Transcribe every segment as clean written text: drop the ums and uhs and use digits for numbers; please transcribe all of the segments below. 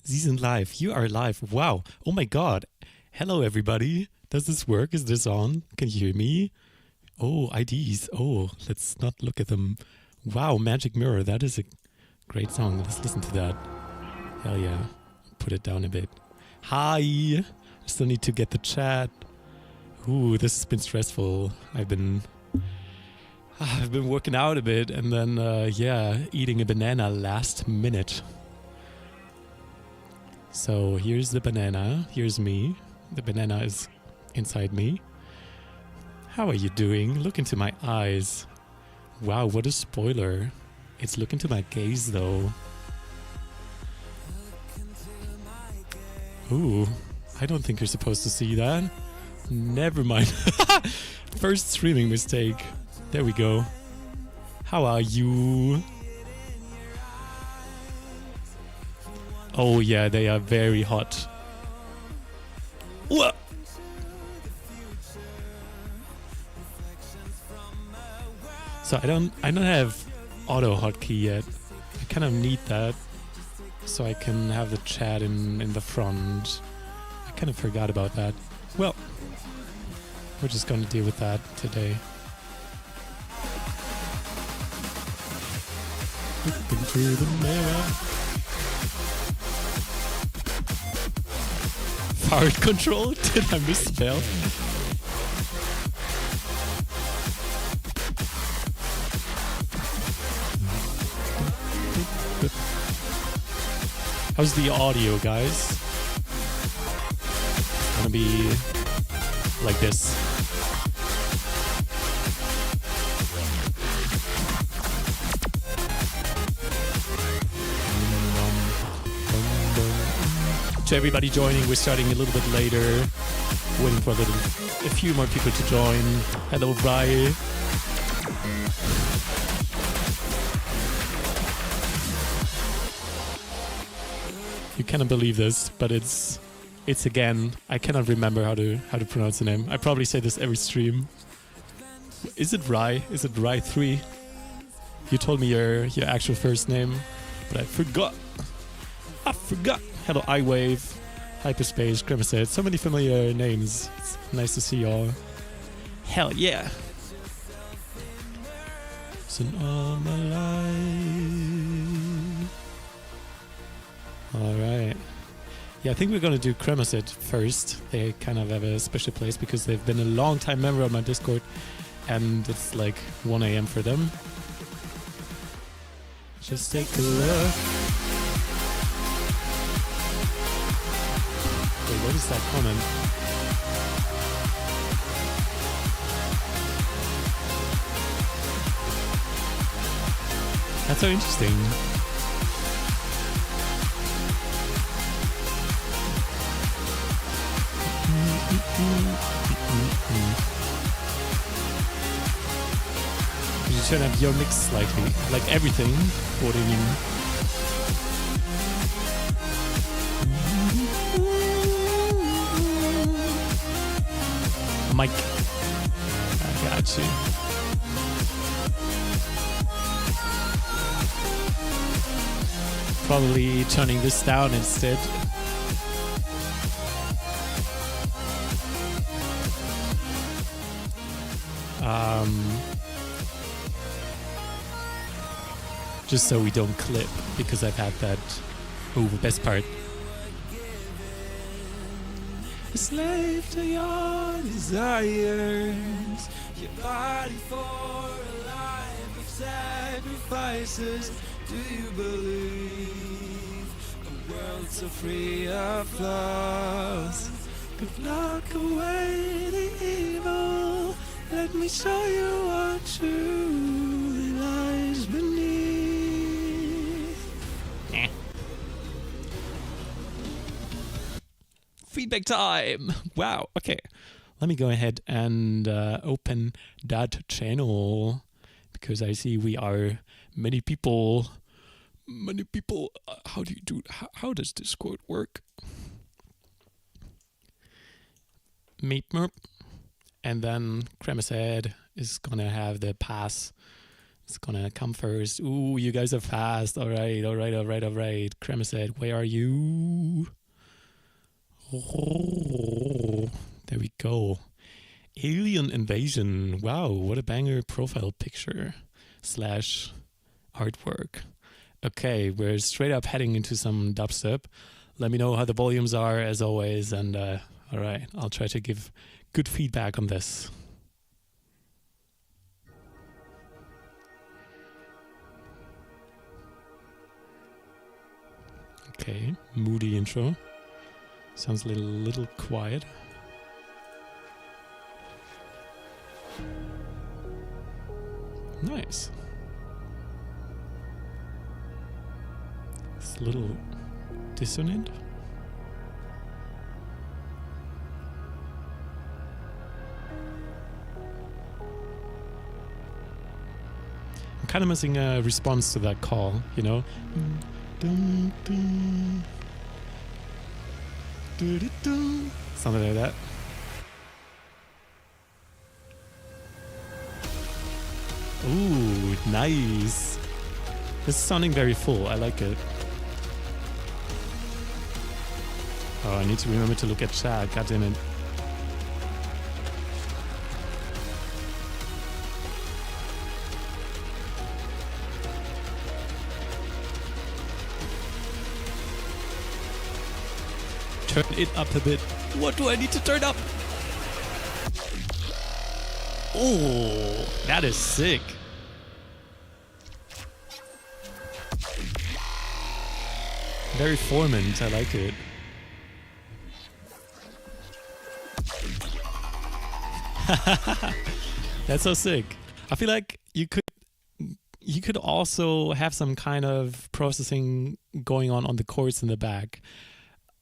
Sie sind live. You are live. Wow. Oh my god. Hello, everybody. Does this work? Is this on? Can you hear me? Oh, IDs. Oh, let's not look at them. Wow, Magic Mirror. That is a great song. Let's listen to that. Hell yeah. Put it down a bit. Hi. I still need to get the chat. Ooh, this has been stressful. I've been working out a bit and then, eating a banana last minute. So here's the banana. Here's me. The banana is inside me. How are you doing? Look into my eyes. Wow, what a spoiler. It's look into my gaze though. Ooh, I don't think you're supposed to see that. Never mind. First streaming mistake. There we go. How are you? Oh yeah, they are very hot. Whoa. So I don't have auto hotkey yet. I kind of need that so I can have the chat in the front. I kind of forgot about that. Well, we're just gonna deal with that today. Look into the mirror. Fart control? Did I misspell? How's the audio, guys? It's gonna be like this. To everybody joining, we're starting a little bit later. Waiting for a few more people to join. Hello, Bri. You cannot believe this, but it's again. I cannot remember how to pronounce the name. I probably say this every stream. Is it Rai? Is it Rai 3? You told me your actual first name, but I forgot. Hello, iWave, Hyperspace, Grimace. So many familiar names. It's nice to see y'all. Hell yeah. Listen all my life. Alright. Yeah, I think we're gonna do Cremoset first. They kind of have a special place because they've been a long time member of my Discord and it's like 1 a.m. for them. Just take a look. What is that comment? That's so interesting. You turn up your mix slightly, like everything. What do you mean? Mike. I got you. Probably turning this down instead. Just so we don't clip, because I've had that. Oh, best part. A slave to your desires, your body for a life of sacrifices. Do you believe a world so free of flaws could lock away the evil? Let me show you what truly lies beneath. Feedback time! Wow, okay. Let me go ahead and open that channel because I see we are many people. How do you do? How does Discord work? Meet merp. And then Cremashead is gonna have the pass It's gonna come first. Ooh, you guys are fast. All right. Kremaset, where are you? Oh, there we go. Alien Invasion. Wow, what a banger profile picture / artwork. Okay, we're straight up heading into some dubstep. Let me know how the volumes are as always, and all right, I'll try to give good feedback on this. Okay, moody intro. Sounds a little quiet. Nice. It's a little dissonant. I'm kind of missing a response to that call, you know? Dun, dun. Something like that. Ooh, nice. This is sounding very full. I like it. Oh, I need to remember to look at chat. God damn it. Turn it up a bit. What do I need to turn up? Oh, that is sick. Very formant. I like it. That's so sick. I feel like you could also have some kind of processing going on the chords in the back.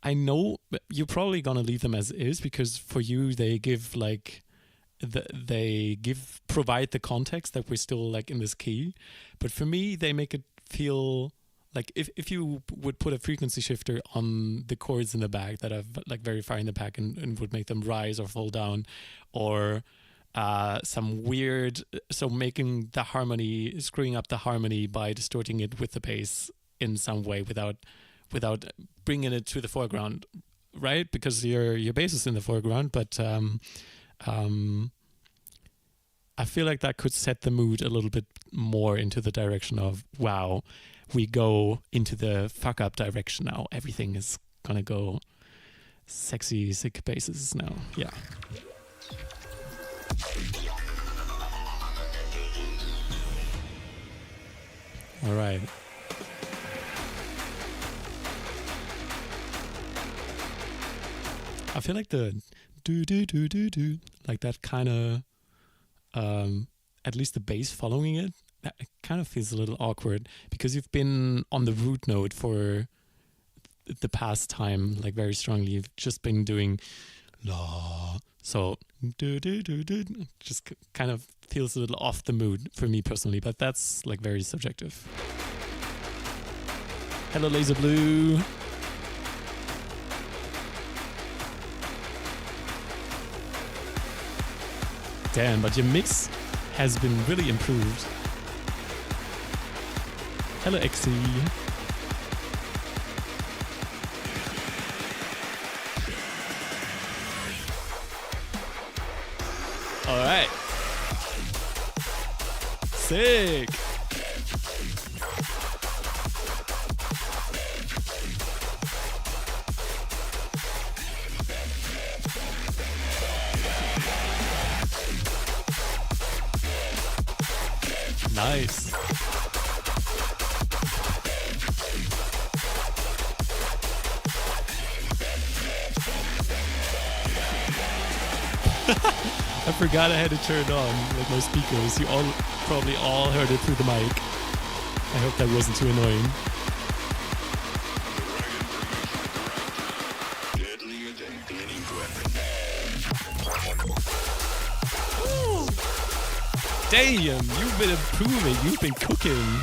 I know you're probably gonna leave them as is because for you they give like provide the context that we're still like in this key, but for me they make it feel like if you would put a frequency shifter on the chords in the back that are like very far in the back and would make them rise or fall down, or some weird, so making the harmony, screwing up the harmony by distorting it with the bass in some way without bringing it to the foreground, right? Because your bass is in the foreground, but I feel like that could set the mood a little bit more into the direction of, wow, we go into the fuck up direction now. Everything is gonna go sexy, sick basses now. Yeah. All right. I feel like the do like that kind of at least the bass following it, that kind of feels a little awkward because you've been on the root note for the past time, like very strongly. You've just been doing la, so just kind of feels a little off the mood for me personally, but that's like very subjective. Hello, Laser Blue. Damn, but your mix has been really improved. Hello, XC. All right. Sick. Nice. I forgot I had to turn on like my speakers. You probably all heard it through the mic. I hope that wasn't too annoying. Damn, you've been improving, you've been cooking.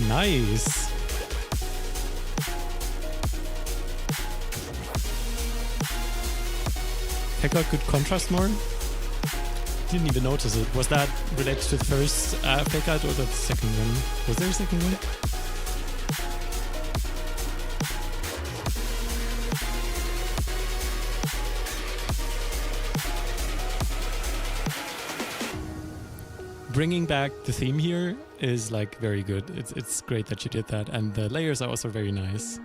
Nice. Check out good contrast more. Didn't even notice it. Was that related to the first fake out or the second one? Was there a second one? Bringing back the theme here is like very good. It's great that you did that, and the layers are also very nice.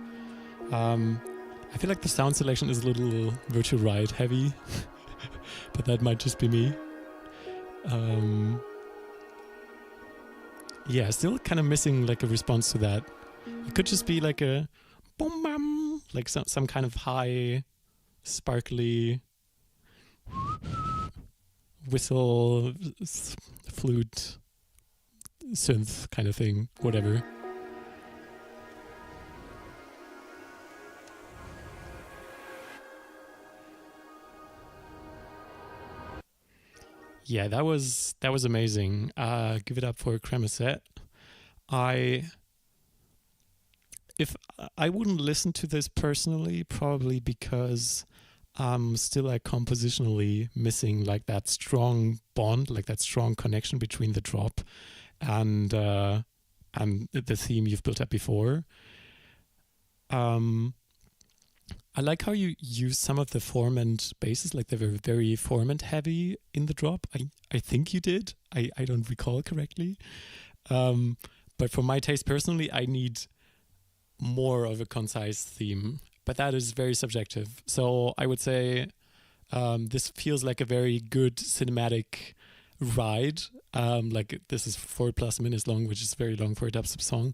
I feel like the sound selection is a little virtual ride heavy, but that might just be me. Yeah, still kind of missing like a response to that. It could just be like a boom bam, like some kind of high, sparkly whistle, flute, synth kind of thing, whatever. Yeah, that was amazing. Give it up for Cremisette. If I wouldn't listen to this personally, probably because I'm still like compositionally missing like that strong bond, like that strong connection between the drop and the theme you've built up before. I like how you use some of the formant basses, like they were very formant heavy in the drop. I think you did. I don't recall correctly. But for my taste personally, I need more of a concise theme. But that is very subjective. So I would say this feels like a very good cinematic ride. Like this is 4+ minutes long, which is very long for a dubstep song.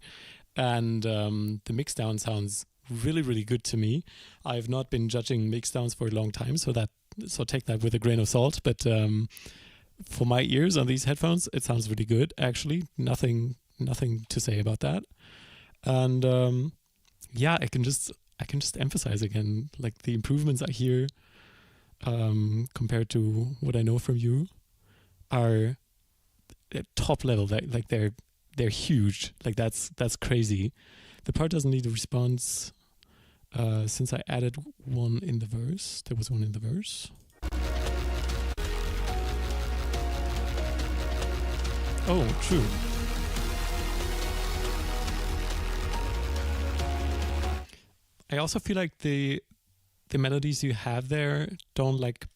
And the mixdown sounds really, really good to me. I've not been judging mixdowns for a long time, so take that with a grain of salt. But for my ears on these headphones, it sounds really good. Actually, nothing to say about that. And yeah, I can just emphasize again, like the improvements I hear compared to what I know from you are at top level. Like they're huge. Like that's crazy. The part doesn't need a response since I added one in the verse. There was one in the verse. Oh, true. I also feel like the melodies you have there don't like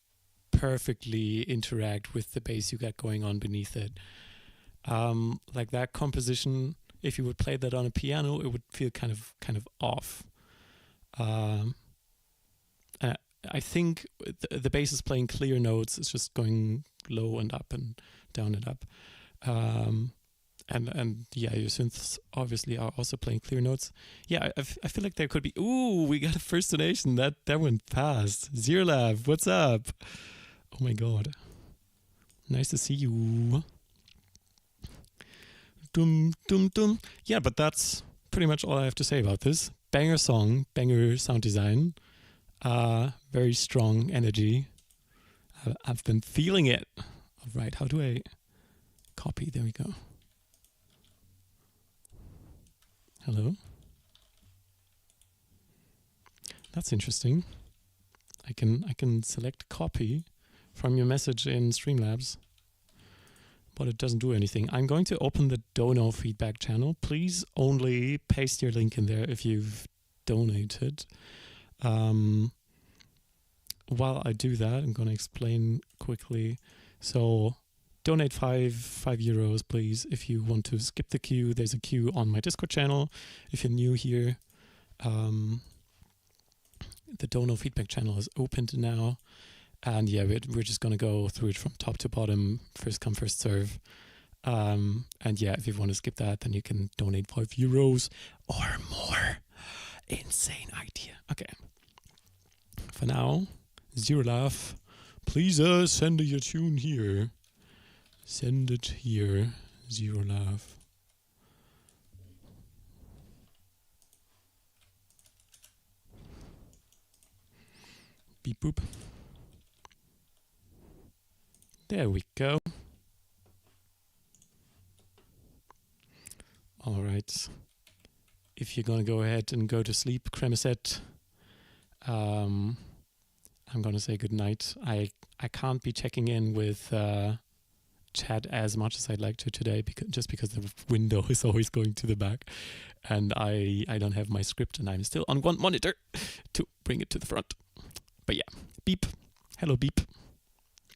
perfectly interact with the bass you got going on beneath it. Like that composition, if you would play that on a piano, it would feel kind of off. I think the bass is playing clear notes. It's just going low and up and down and up. And yeah, your synths obviously are also playing clear notes. Yeah, I feel like there could be. Ooh, we got a first donation. That went fast. Zerlav, what's up? Oh my god, nice to see you. Dum dum dum. Yeah, but that's pretty much all I have to say about this. Banger song, banger sound design, very strong energy. I've been feeling it. All right, how do I copy? There we go. Hello. That's interesting. I can select copy from your message in Streamlabs, but it doesn't do anything. I'm going to open the Dono feedback channel. Please only paste your link in there if you've donated. While I do that, I'm going to explain quickly. So donate €5, please. If you want to skip the queue, there's a queue on my Discord channel. If you're new here, the Dono feedback channel is opened now. And yeah, we're just going to go through it from top to bottom, first come, first serve. And yeah, if you want to skip that, then you can donate €5 or more. Insane idea. Okay. For now, Zero Laugh, please send your tune here. Send it here, Zero Laugh. Beep boop. There we go. All right. If you're gonna go ahead and go to sleep, Cremisette, I'm gonna say good night. I can't be checking in with chat as much as I'd like to today, just because the window is always going to the back, and I don't have my script, and I'm still on one monitor to bring it to the front. But yeah, Beep. Hello, Beep.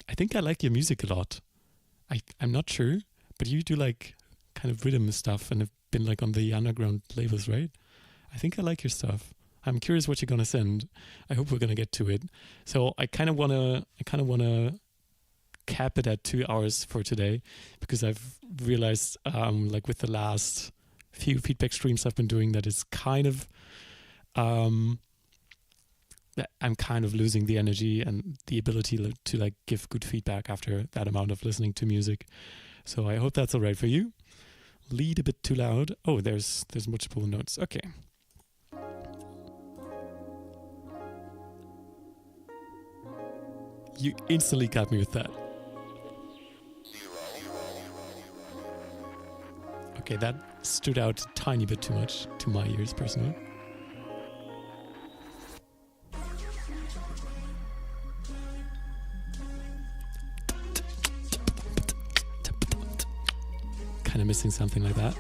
I think I like your music a lot. I'm not sure, but you do like kind of rhythm stuff and have been like on the underground labels, right? I think I like your stuff. I'm curious what you're gonna send. I hope we're gonna get to it. So I kind of wanna cap it at 2 hours for today, because I've realized like with the last few feedback streams I've been doing, that it's kind of that I'm kind of losing the energy and the ability to like give good feedback after that amount of listening to music. So I hope that's all right for you. Lead a bit too loud. Oh, there's multiple notes. Okay. You instantly got me with that. Okay, that stood out a tiny bit too much to my ears personally. Kind of missing something like that.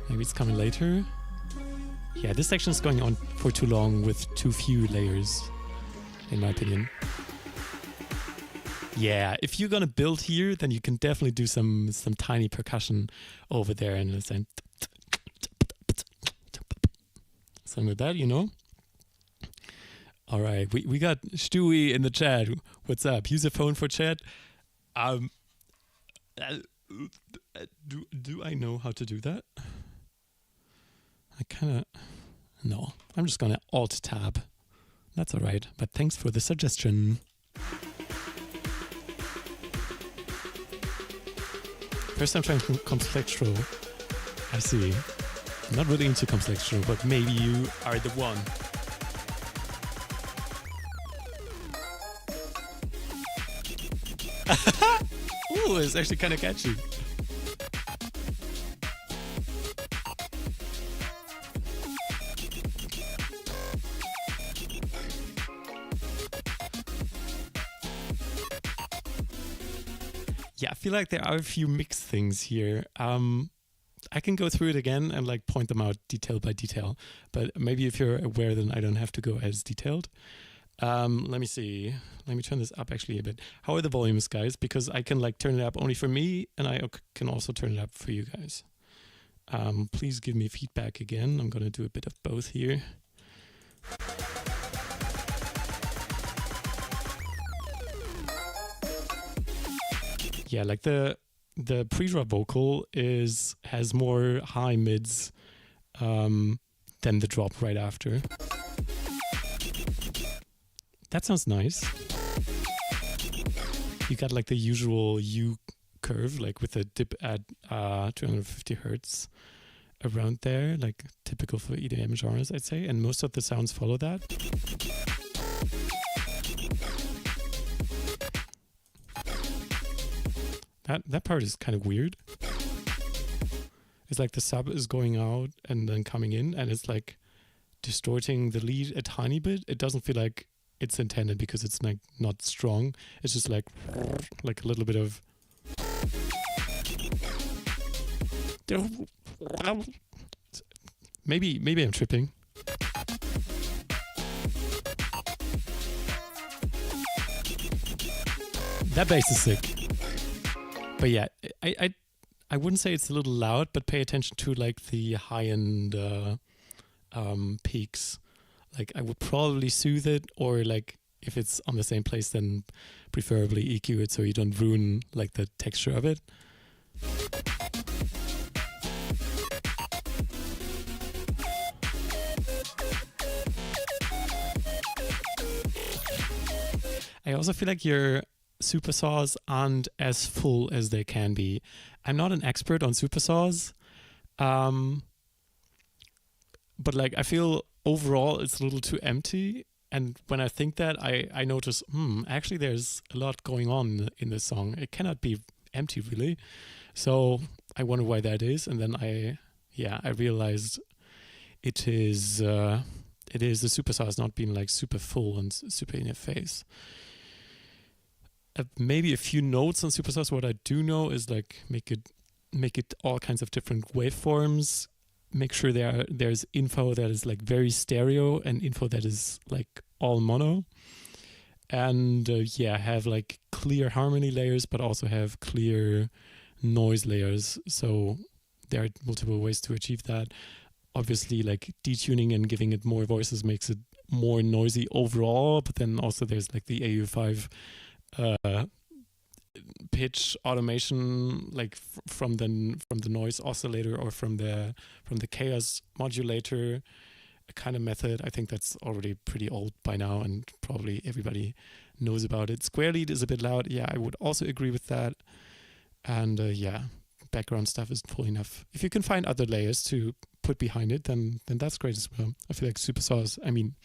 Maybe it's coming later. Yeah, this section is going on for too long with too few layers, in my opinion. Yeah, if you're gonna build here, then you can definitely do some tiny percussion over there, and it's like something like that, you know. All right, we got Stewie in the chat. What's up? Use a phone for chat. Do I know how to do that? I kind of no. I'm just gonna Alt Tab. That's all right. But thanks for the suggestion. First time trying Complextro. I see. I'm not really into Complextro, but maybe you are the one. Ooh, it's actually kind of catchy. Yeah, I feel like there are a few mixed things here. I can go through it again and like point them out detail by detail, but maybe if you're aware, then I don't have to go as detailed. Let me see. Let me turn this up actually a bit. How are the volumes, guys? Because I can like turn it up only for me, and I can also turn it up for you guys. Please give me feedback again. I'm gonna do a bit of both here. Yeah, like the pre-drop vocal has more high mids than the drop right after. That sounds nice. You got like the usual U curve, like with a dip at 250 hertz around there, like typical for EDM genres, I'd say, and most of the sounds follow that. That part is kind of weird. It's like the sub is going out and then coming in, and it's like distorting the lead a tiny bit. It doesn't feel like it's intended because it's like not strong. It's just like a little bit of maybe I'm tripping. That bass is sick. But yeah, I wouldn't say it's a little loud, but pay attention to like the high end peaks. Like I would probably soothe it, or like if it's on the same place, then preferably EQ it so you don't ruin like the texture of it. I also feel like your super saws aren't as full as they can be. I'm not an expert on super saws, but like I feel overall it's a little too empty. And when I think that, I notice, actually there's a lot going on in this song. It cannot be empty really. So I wonder why that is, and then I realized it is the superstar has not been like super full and super in your face. Maybe a few notes on superstars. What I do know is like make it all kinds of different waveforms. Make sure there's info that is like very stereo and info that is like all mono. And have like clear harmony layers, but also have clear noise layers. So there are multiple ways to achieve that. Obviously, like detuning and giving it more voices makes it more noisy overall, but then also there's like the AU5 pitch automation, like from the noise oscillator or from the chaos modulator kind of method. I think that's already pretty old by now, and probably everybody knows about it. Square lead is a bit loud. Yeah, I would also agree with that. And background stuff isn't full enough. If you can find other layers to put behind it, then that's great as well. I feel like superstars, I mean,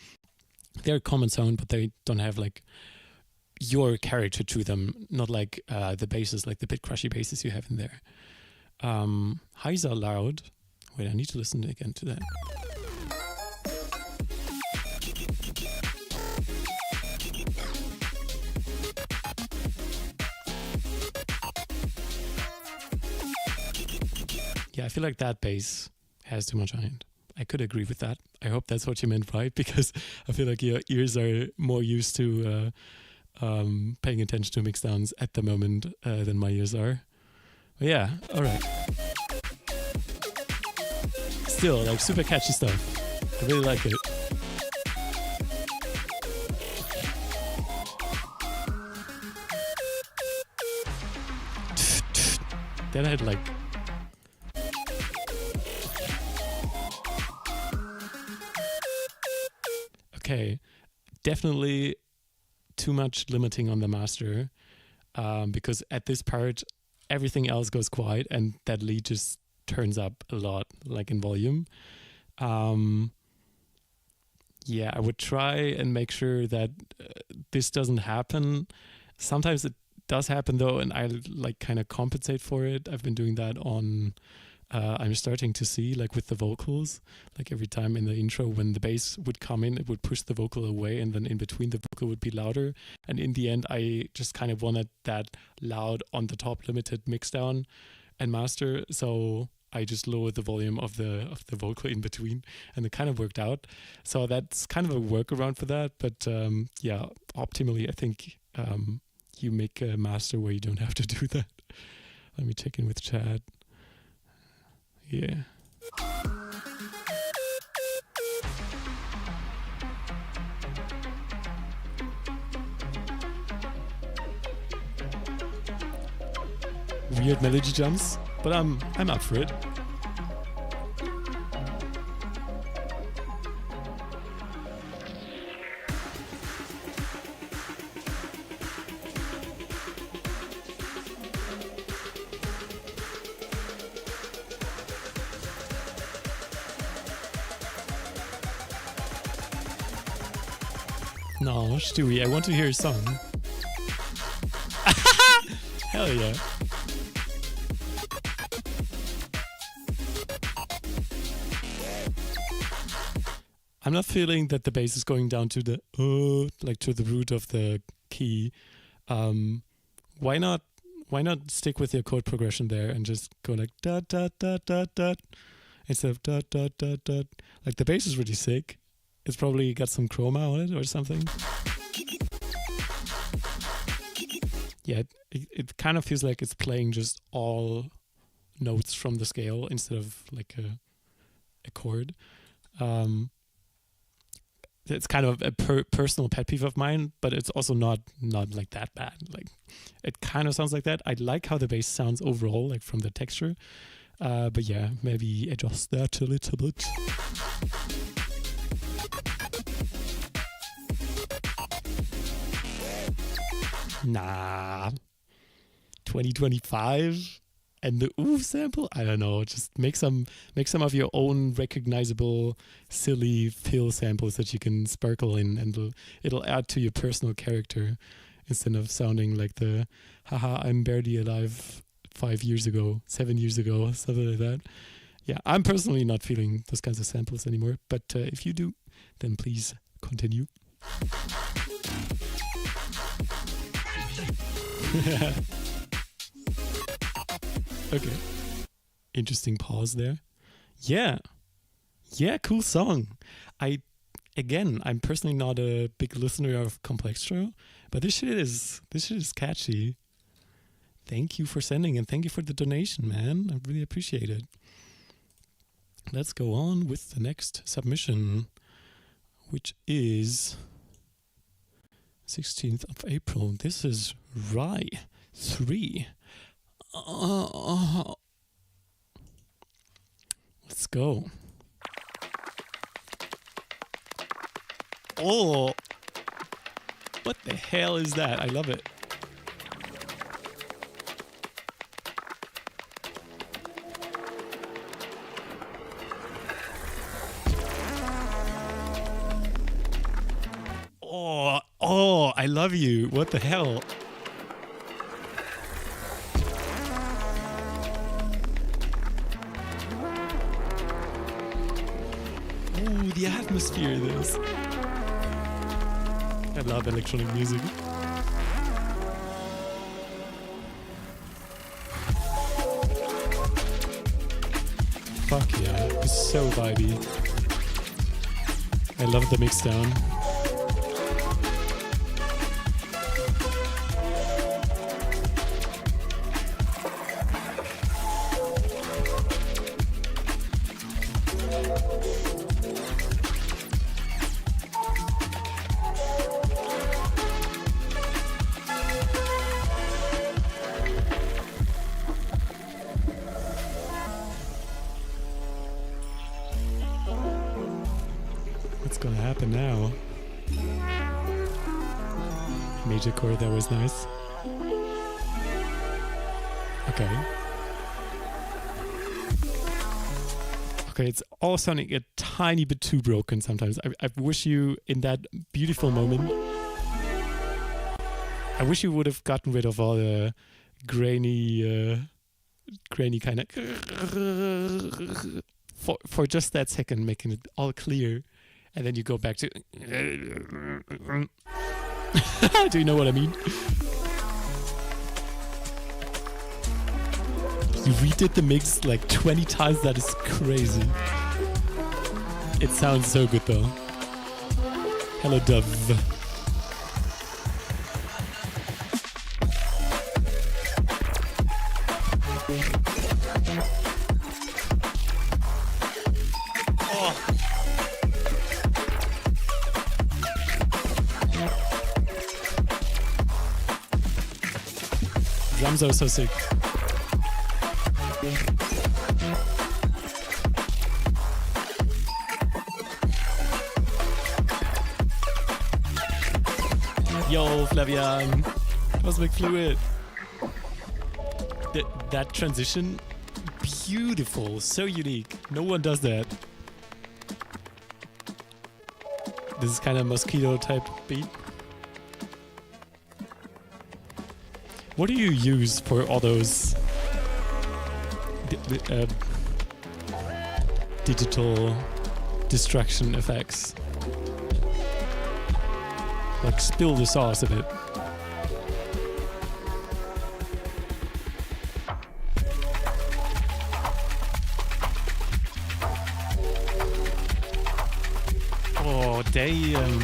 they're a common sound, but they don't have like your character to them, not like the basses, like the bit crushy basses you have in there. Highs are loud. Wait, I need to listen again to that. Yeah, I feel like that bass has too much on it. I could agree with that. I hope that's what you meant, right? Because I feel like your ears are more used to paying attention to mixdowns at the moment than my ears are. But yeah, all right. Still, like super catchy stuff. I really like it. Then I had like definitely too much limiting on the master, because at this part everything else goes quiet and that lead just turns up a lot, like in volume. I would try and make sure that this doesn't happen. Sometimes it does happen though, and I like kind of compensate for it. I've been doing that on I'm starting to see, like with the vocals, like every time in the intro when the bass would come in, it would push the vocal away, and then in between the vocal would be louder. And in the end, I just kind of wanted that loud on the top limited mixdown and master. So I just lowered the volume of the vocal in between, and it kind of worked out. So that's kind of a workaround for that. But optimally, I think you make a master where you don't have to do that. Let me check in with chat. Yeah. Weird melody jumps, but I'm up for it. No, Stewie, I want to hear a song. Hell yeah. I'm not feeling that the bass is going down to the like to the root of the key. Why not stick with your chord progression there and just go like dot dot dot dot dot instead of dot dot dot dot. Like the bass is really sick. It's probably got some chroma on it or something. Yeah, it kind of feels like it's playing just all notes from the scale instead of like a chord. It's kind of a personal pet peeve of mine, but it's also not like that bad. Like it kind of sounds like that. I like how the bass sounds overall, like from the texture. But yeah, maybe adjust that a little bit. Nah, 2025 and the ooh sample. I don't know. Just make some of your own recognizable, silly fill samples that you can sparkle in, and it'll add to your personal character instead of sounding like the "haha, I'm barely alive" 5 years ago, 7 years ago, something like that. Yeah, I'm personally not feeling those kinds of samples anymore, but if you do, then please continue. Okay. Interesting pause there. Yeah, cool song. I'm personally not a big listener of Complextro, but this shit is catchy. Thank you for sending, and thank you for the donation, man. I really appreciate it. Let's go on with the next submission, which is 16th of April. This is Rye 3. Let's go. Oh, what the hell is that? I love it. Oh, I love you. What the hell? Ooh, the atmosphere of this. I love electronic music. Fuck yeah, it's so vibey. I love the Mixdown. What's gonna happen now? Major chord, that was nice. Okay. Okay, it's all sounding a tiny bit too broken sometimes. I wish you, in that beautiful moment, I wish you would have gotten rid of all the grainy kind of for just that second, making it all clear, and then you go back to. Do you know what I mean? You redid the mix like 20 times. That is crazy. It sounds so good though. Hello, Dove. Drums are so sick. Yo, Flavian. Cosmic Fluid. That transition, beautiful, so unique. No one does that. This is kind of mosquito type beat. What do you use for all those digital distraction effects? Like, spill the sauce a bit. Oh, damn.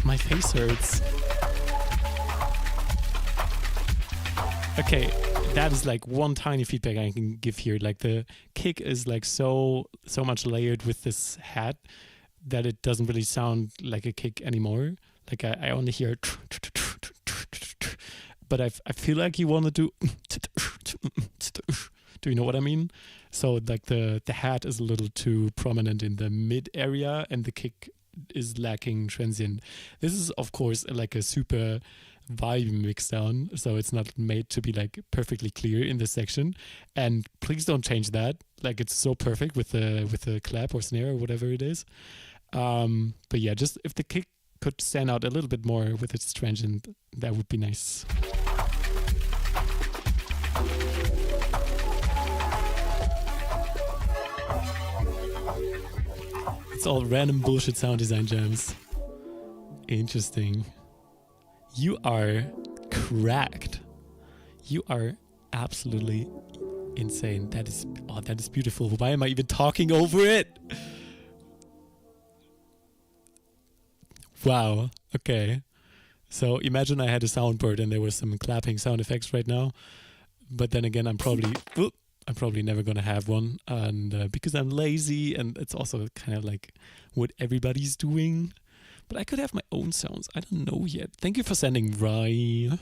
My face hurts. Okay, that is like one tiny feedback I can give here. Like, the kick is like so much layered with this hat that it doesn't really sound like a kick anymore. Like, I only hear, but I feel like you want to do. Do you know what I mean? So like the hat is a little too prominent in the mid area, and the kick is lacking transient. This is of course like a super vibe mixdown, so it's not made to be like perfectly clear in this section. And please don't change that. Like, it's so perfect with the clap or snare or whatever it is. But yeah, just if the kick could stand out a little bit more with its transient, that would be nice. It's all random bullshit sound design jams. Interesting. You are cracked. You are absolutely insane. That is beautiful. Why am I even talking over it? Wow. Okay. So imagine I had a soundboard and there was some clapping sound effects right now. But then again, I'm probably never gonna have one, and because I'm lazy, and it's also kind of like what everybody's doing. But I could have my own sounds. I don't know yet. Thank you for sending Right.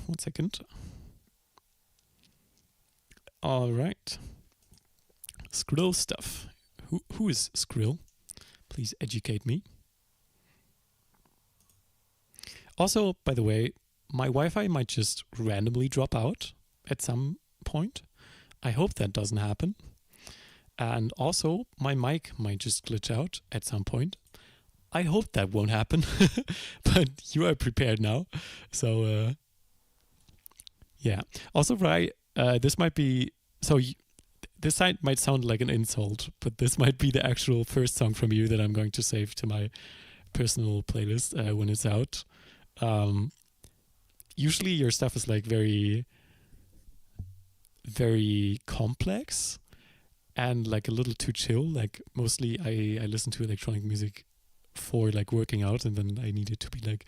One second. All right. Skrill stuff. Who is Skrill? Please educate me. Also, by the way, my Wi-Fi might just randomly drop out at some point. I hope that doesn't happen. And also, my mic might just glitch out at some point. I hope that won't happen. But you are prepared now. So, yeah. Also, Rai, this might be... So, this side might sound like an insult, but this might be the actual first song from you that I'm going to save to my personal playlist when it's out. Usually your stuff is like very, very complex and like a little too chill. Like mostly I listen to electronic music for like working out, and then I need it to be like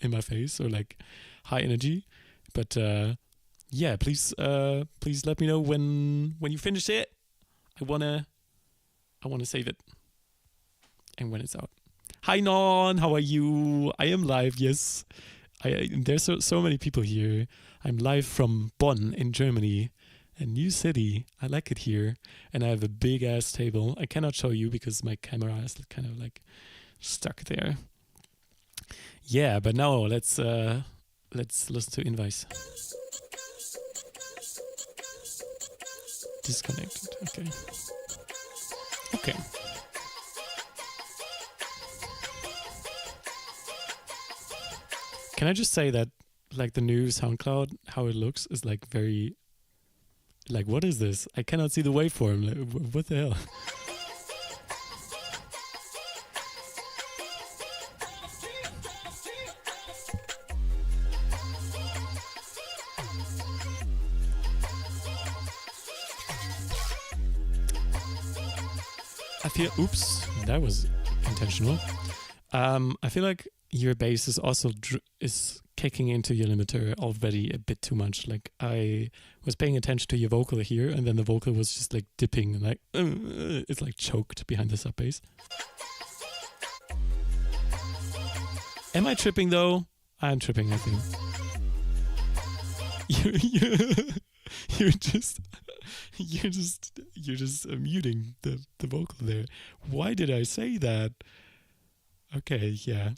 in my face or like high energy. But yeah, please let me know when you finish it. I wanna save it, and when it's out. Hi Non, how are you? I am live. Yes, there's so many people here. I'm live from Bonn in Germany, a new city. I like it here, and I have a big ass table. I cannot show you because my camera is kind of like stuck there. Yeah, but now let's listen to Invice. Disconnected. Okay. Can I just say that like the new SoundCloud, how it looks is like very, like what is this? I cannot see the waveform. Like, what the hell? I feel, oops, that was intentional. I feel like your bass is also is kicking into your limiter already a bit too much. Like I was paying attention to your vocal here, and then the vocal was just like dipping, like it's like choked behind the sub bass. Am I tripping though? I'm tripping, I think. You're just muting the vocal there. Why did I say that? Okay, yeah.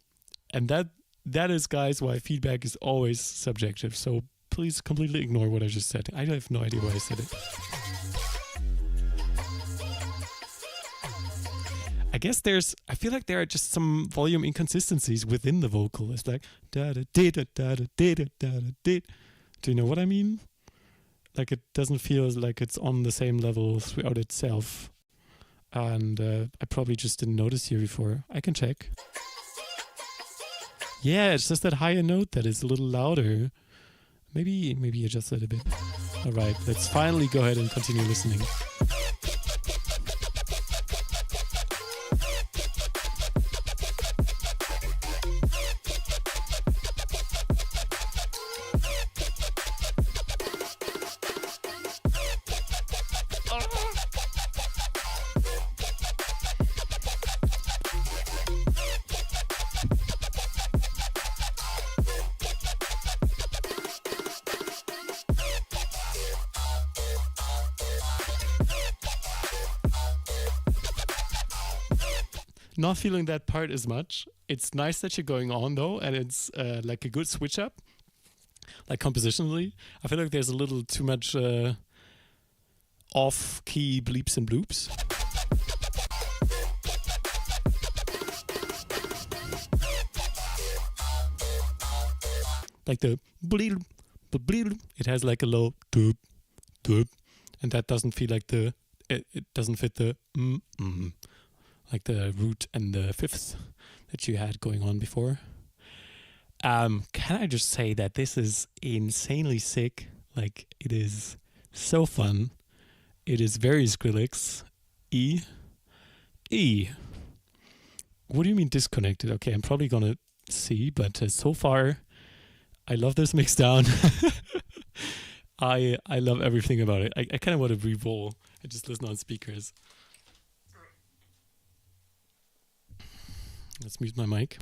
And that is, guys, why feedback is always subjective. So please completely ignore what I just said. I have no idea why I said it. I feel like there are just some volume inconsistencies within the vocal. It's like da da da da da da da da da. Do you know what I mean? Like it doesn't feel like it's on the same level throughout itself. And I probably just didn't notice here before. I can check. Yeah, it's just that higher note that is a little louder. Maybe adjust that a bit. All right, let's finally go ahead and continue listening. Not feeling that part as much. It's nice that you're going on though, and it's like a good switch up, like compositionally. I feel like there's a little too much off-key bleeps and bloops. Like the bleep, bleep, it has like a low doop, doop, and that doesn't feel like it doesn't fit the like the root and the fifths that you had going on before. Can I just say that this is insanely sick? Like, it is so fun. It is very Skrillex. E. What do you mean disconnected? Okay, I'm probably gonna see, but so far, I love this Mixdown. I love everything about it. I kind of want to re-roll and just listen on speakers. Let's mute my mic.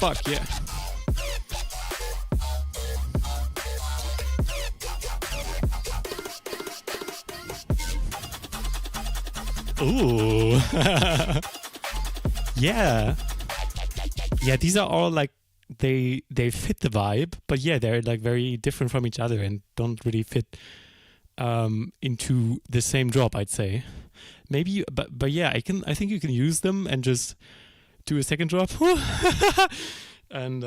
Fuck yeah. Ooh. Yeah. Yeah, these are all like they fit the vibe, but yeah, they're like very different from each other and don't really fit into the same drop, I'd say. Maybe but yeah, I think you can use them and just do a second drop. and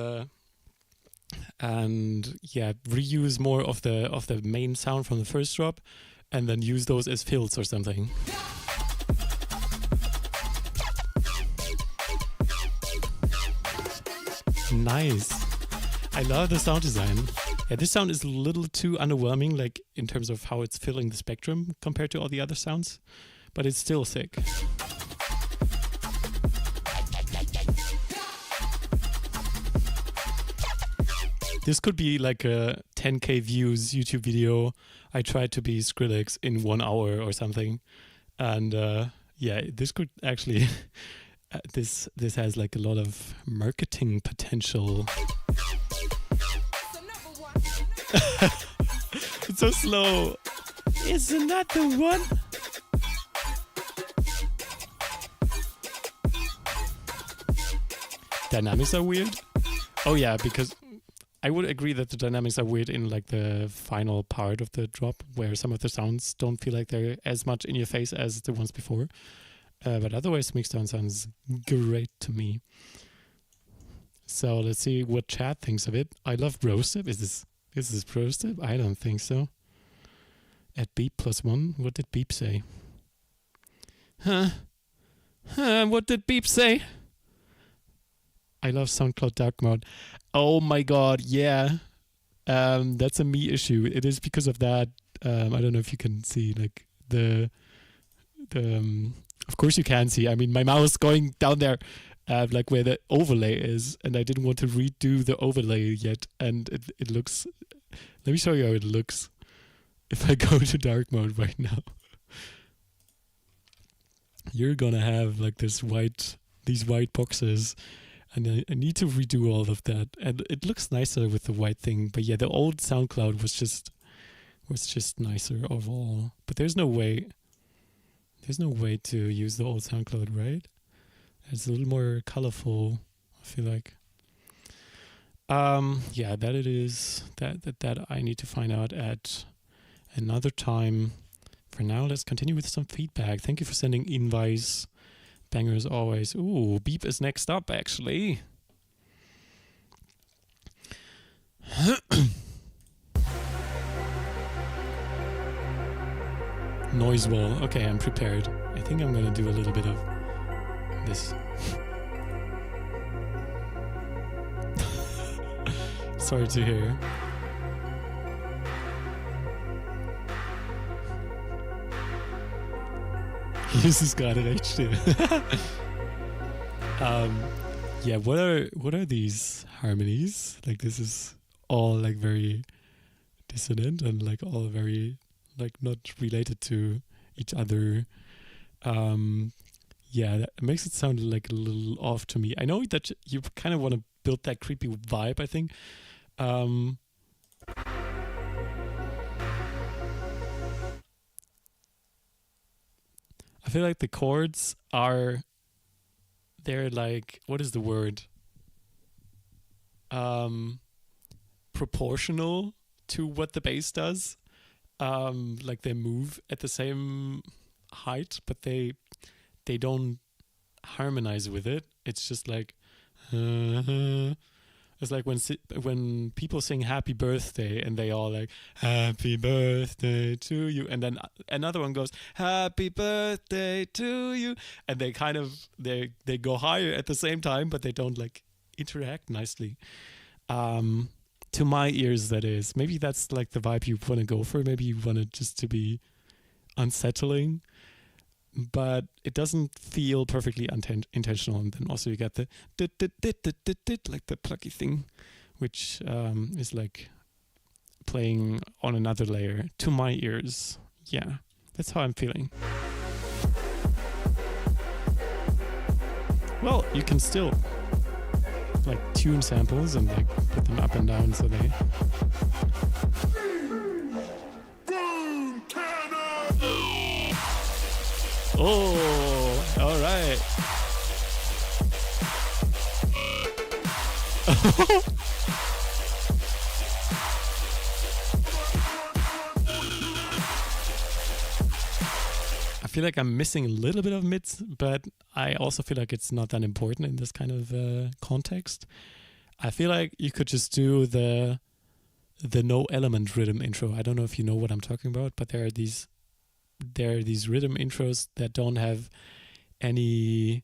yeah, reuse more of the main sound from the first drop and then use those as fills or something. Nice. I love the sound design. Yeah, this sound is a little too underwhelming, like in terms of how it's filling the spectrum compared to all the other sounds, but it's still sick. This could be like a 10k views YouTube video. I tried to be Skrillex in 1 hour or something. And yeah, this could actually, this has like a lot of marketing potential. It's so slow. Isn't that the one? Dynamics are weird. Oh yeah, because I would agree that the dynamics are weird in like the final part of the drop where some of the sounds don't feel like they're as much in your face as the ones before. But otherwise, Mixdown sounds great to me. So let's see what chat thinks of it. I love Brostep. Is this Brostep? I don't think so. At beep +1, what did beep say? Huh? What did beep say? I love SoundCloud dark mode. Oh my god, yeah. That's a me issue. It is because of that. I don't know if you can see like the of course you can see. I mean, my mouse going down there, like where the overlay is, and I didn't want to redo the overlay yet. And it looks. Let me show you how it looks. If I go to dark mode right now, you're gonna have like these white boxes. And I need to redo all of that. And it looks nicer with the white thing. But yeah, the old SoundCloud was just nicer overall. But there's no way to use the old SoundCloud, right? It's a little more colorful, I feel like. Yeah, that it is. That I need to find out at another time. For now, let's continue with some feedback. Thank you for sending invites. Banger as always. Ooh, Beep is next up, actually. Noise wall. Okay, I'm prepared. I think I'm gonna do a little bit of this. Sorry to hear. Das ist gerade recht still. Yeah, what are these harmonies? Like this is all like very dissonant and like all very like not related to each other. Yeah, that makes it sound like a little off to me. I know that you kind of want to build that creepy vibe, I think. I feel like the chords are, they're like, what is the word? Proportional to what the bass does. Like they move at the same height, but they don't harmonize with it. It's just like it's like when people sing happy birthday and they all like happy birthday to you, and then another one goes happy birthday to you, and they kind of they go higher at the same time, but they don't like interact nicely. To my ears, that is. Maybe that's like the vibe you want to go for. Maybe you want it just to be unsettling, but it doesn't feel perfectly intentional. And then also you get the like the plucky thing, which is like playing on another layer to my ears. Yeah, that's how I'm feeling. Well, you can still like tune samples and like put them up and down so they all right. I feel like I'm missing a little bit of mids, but I also feel like it's not that important in this kind of context. I feel like you could just do the no element rhythm intro. I don't know if you know what I'm talking about, but there are these rhythm intros that don't have any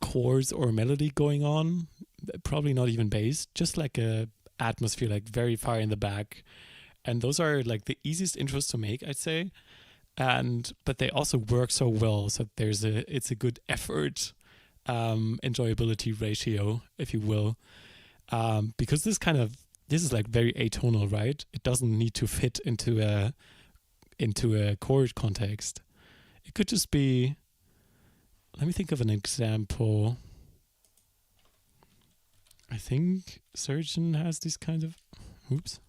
chords or melody going on, probably not even bass, just like a atmosphere like very far in the back. And those are like the easiest intros to make, I'd say. But they also work so well, so it's a good effort enjoyability ratio, if you will, because this is like very atonal, right? It doesn't need to fit into a chord context. It could just be, let me think of an example. I think Surgeon has these kind of intros.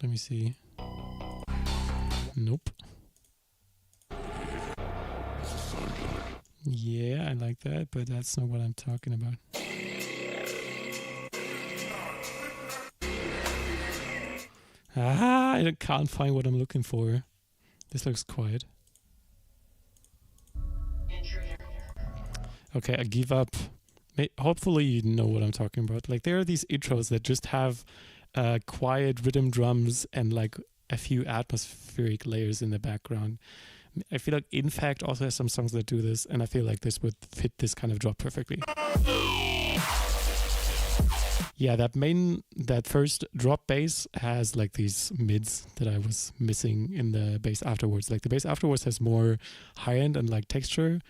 Let me see. Nope. Yeah, I like that, but that's not what I'm talking about. I can't find what I'm looking for. This looks quiet. Okay, I give up. Hopefully you know what I'm talking about. Like there are these intros that just have quiet rhythm drums and like a few atmospheric layers in the background. I feel like In Fact also has some songs that do this, and I feel like this would fit this kind of drop perfectly. Yeah, that first drop bass has like these mids that I was missing in the bass afterwards. Like the bass afterwards has more high end and like texture,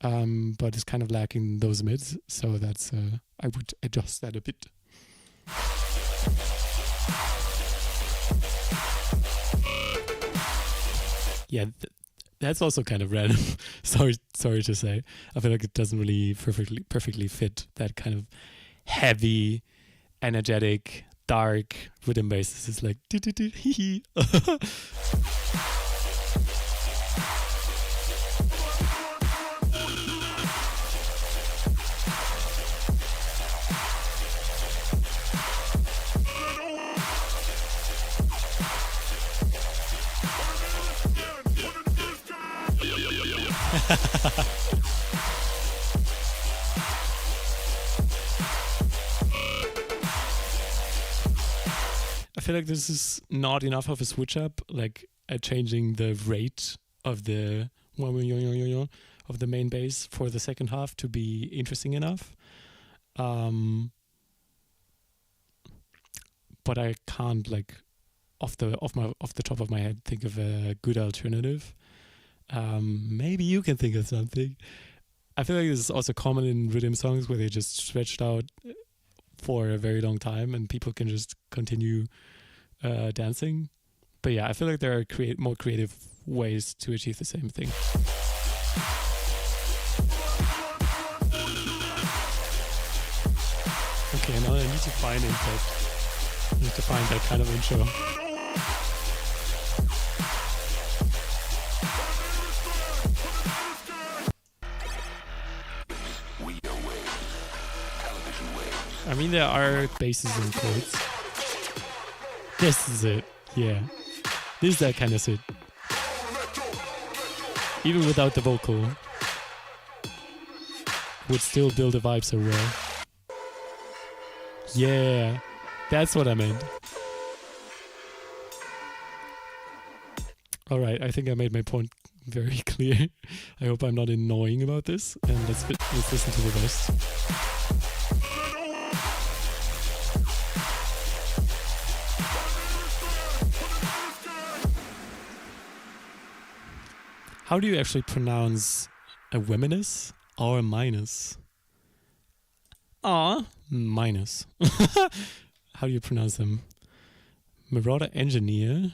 but it's kind of lacking those mids. So that's I would adjust that a bit. Yeah, that's also kind of random. sorry to say. I feel like it doesn't really perfectly fit that kind of heavy, energetic, dark rhythm bass. This is like hee. I feel like this is not enough of a switch up, like changing the rate of the main bass for the second half to be interesting enough. But I can't like off the top of my head think of a good alternative. Maybe you can think of something. I feel like this is also common in rhythm songs where they just stretched out for a very long time and people can just continue dancing. But yeah, I feel like there are more creative ways to achieve the same thing. Okay, now I need to find it, but I need to find that kind of intro. I mean, there are basses and chords. This is it. Yeah. This is that kind of shit. Even without the vocal, would still build the vibe so well. Yeah. That's what I meant. Alright, I think I made my point very clear. I hope I'm not annoying about this. And let's listen to the rest. How do you actually pronounce a womenis or a minus? Minus. How do you pronounce them? Marauder Engineer.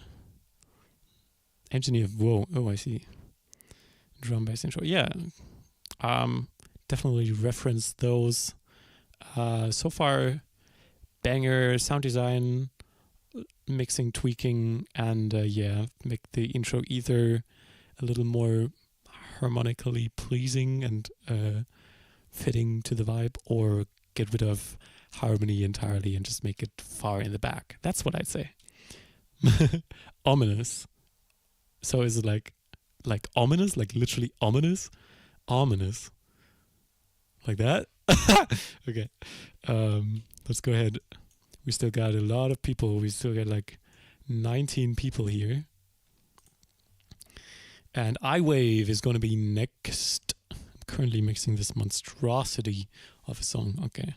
Whoa. Oh, I see. Drum bass intro. Yeah. Definitely reference those. So far, banger, sound design, mixing, tweaking, and make the intro either a little more harmonically pleasing and fitting to the vibe, or get rid of harmony entirely and just make it far in the back. That's what I'd say. Ominous. So is it like ominous? Like literally ominous? Ominous. Like that? Okay. Let's go ahead. We still got a lot of people. We still got like 19 people here. And iWave is going to be next. I'm currently mixing this monstrosity of a song. Okay.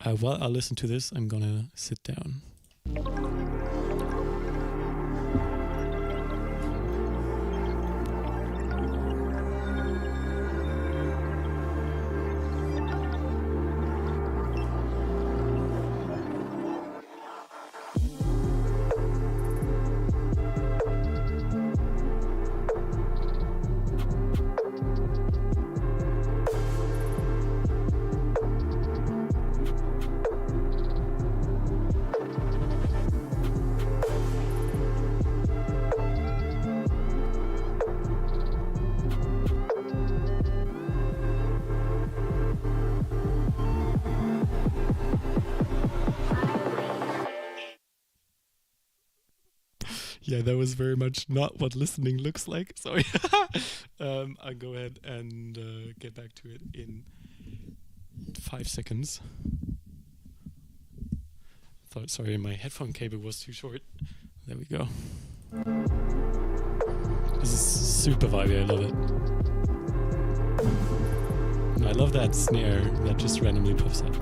While I listen to this, I'm going to sit down. Yeah, that was very much not what listening looks like. Sorry. I'll go ahead and get back to it in 5 seconds. Sorry, my headphone cable was too short. There we go. This is super vibey, I love it. And I love that snare that just randomly pops up.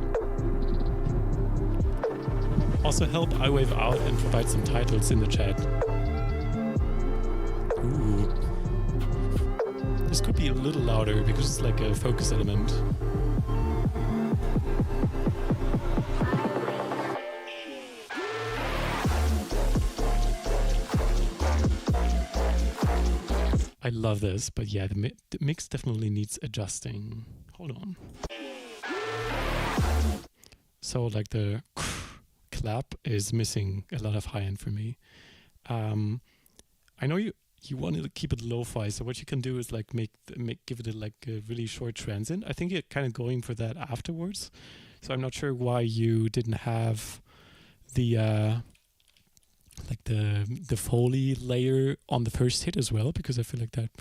Also help iWave out and provide some titles in the chat. Ooh. This could be a little louder because it's like a focus element. I love this, but yeah, the mix definitely needs adjusting. Hold on. So like the clap is missing a lot of high end for me. I know you want to keep it lo-fi, so what you can do is like give it like a really short transient. I think you're kind of going for that afterwards. So I'm not sure why you didn't have the like the Foley layer on the first hit as well, because I feel like that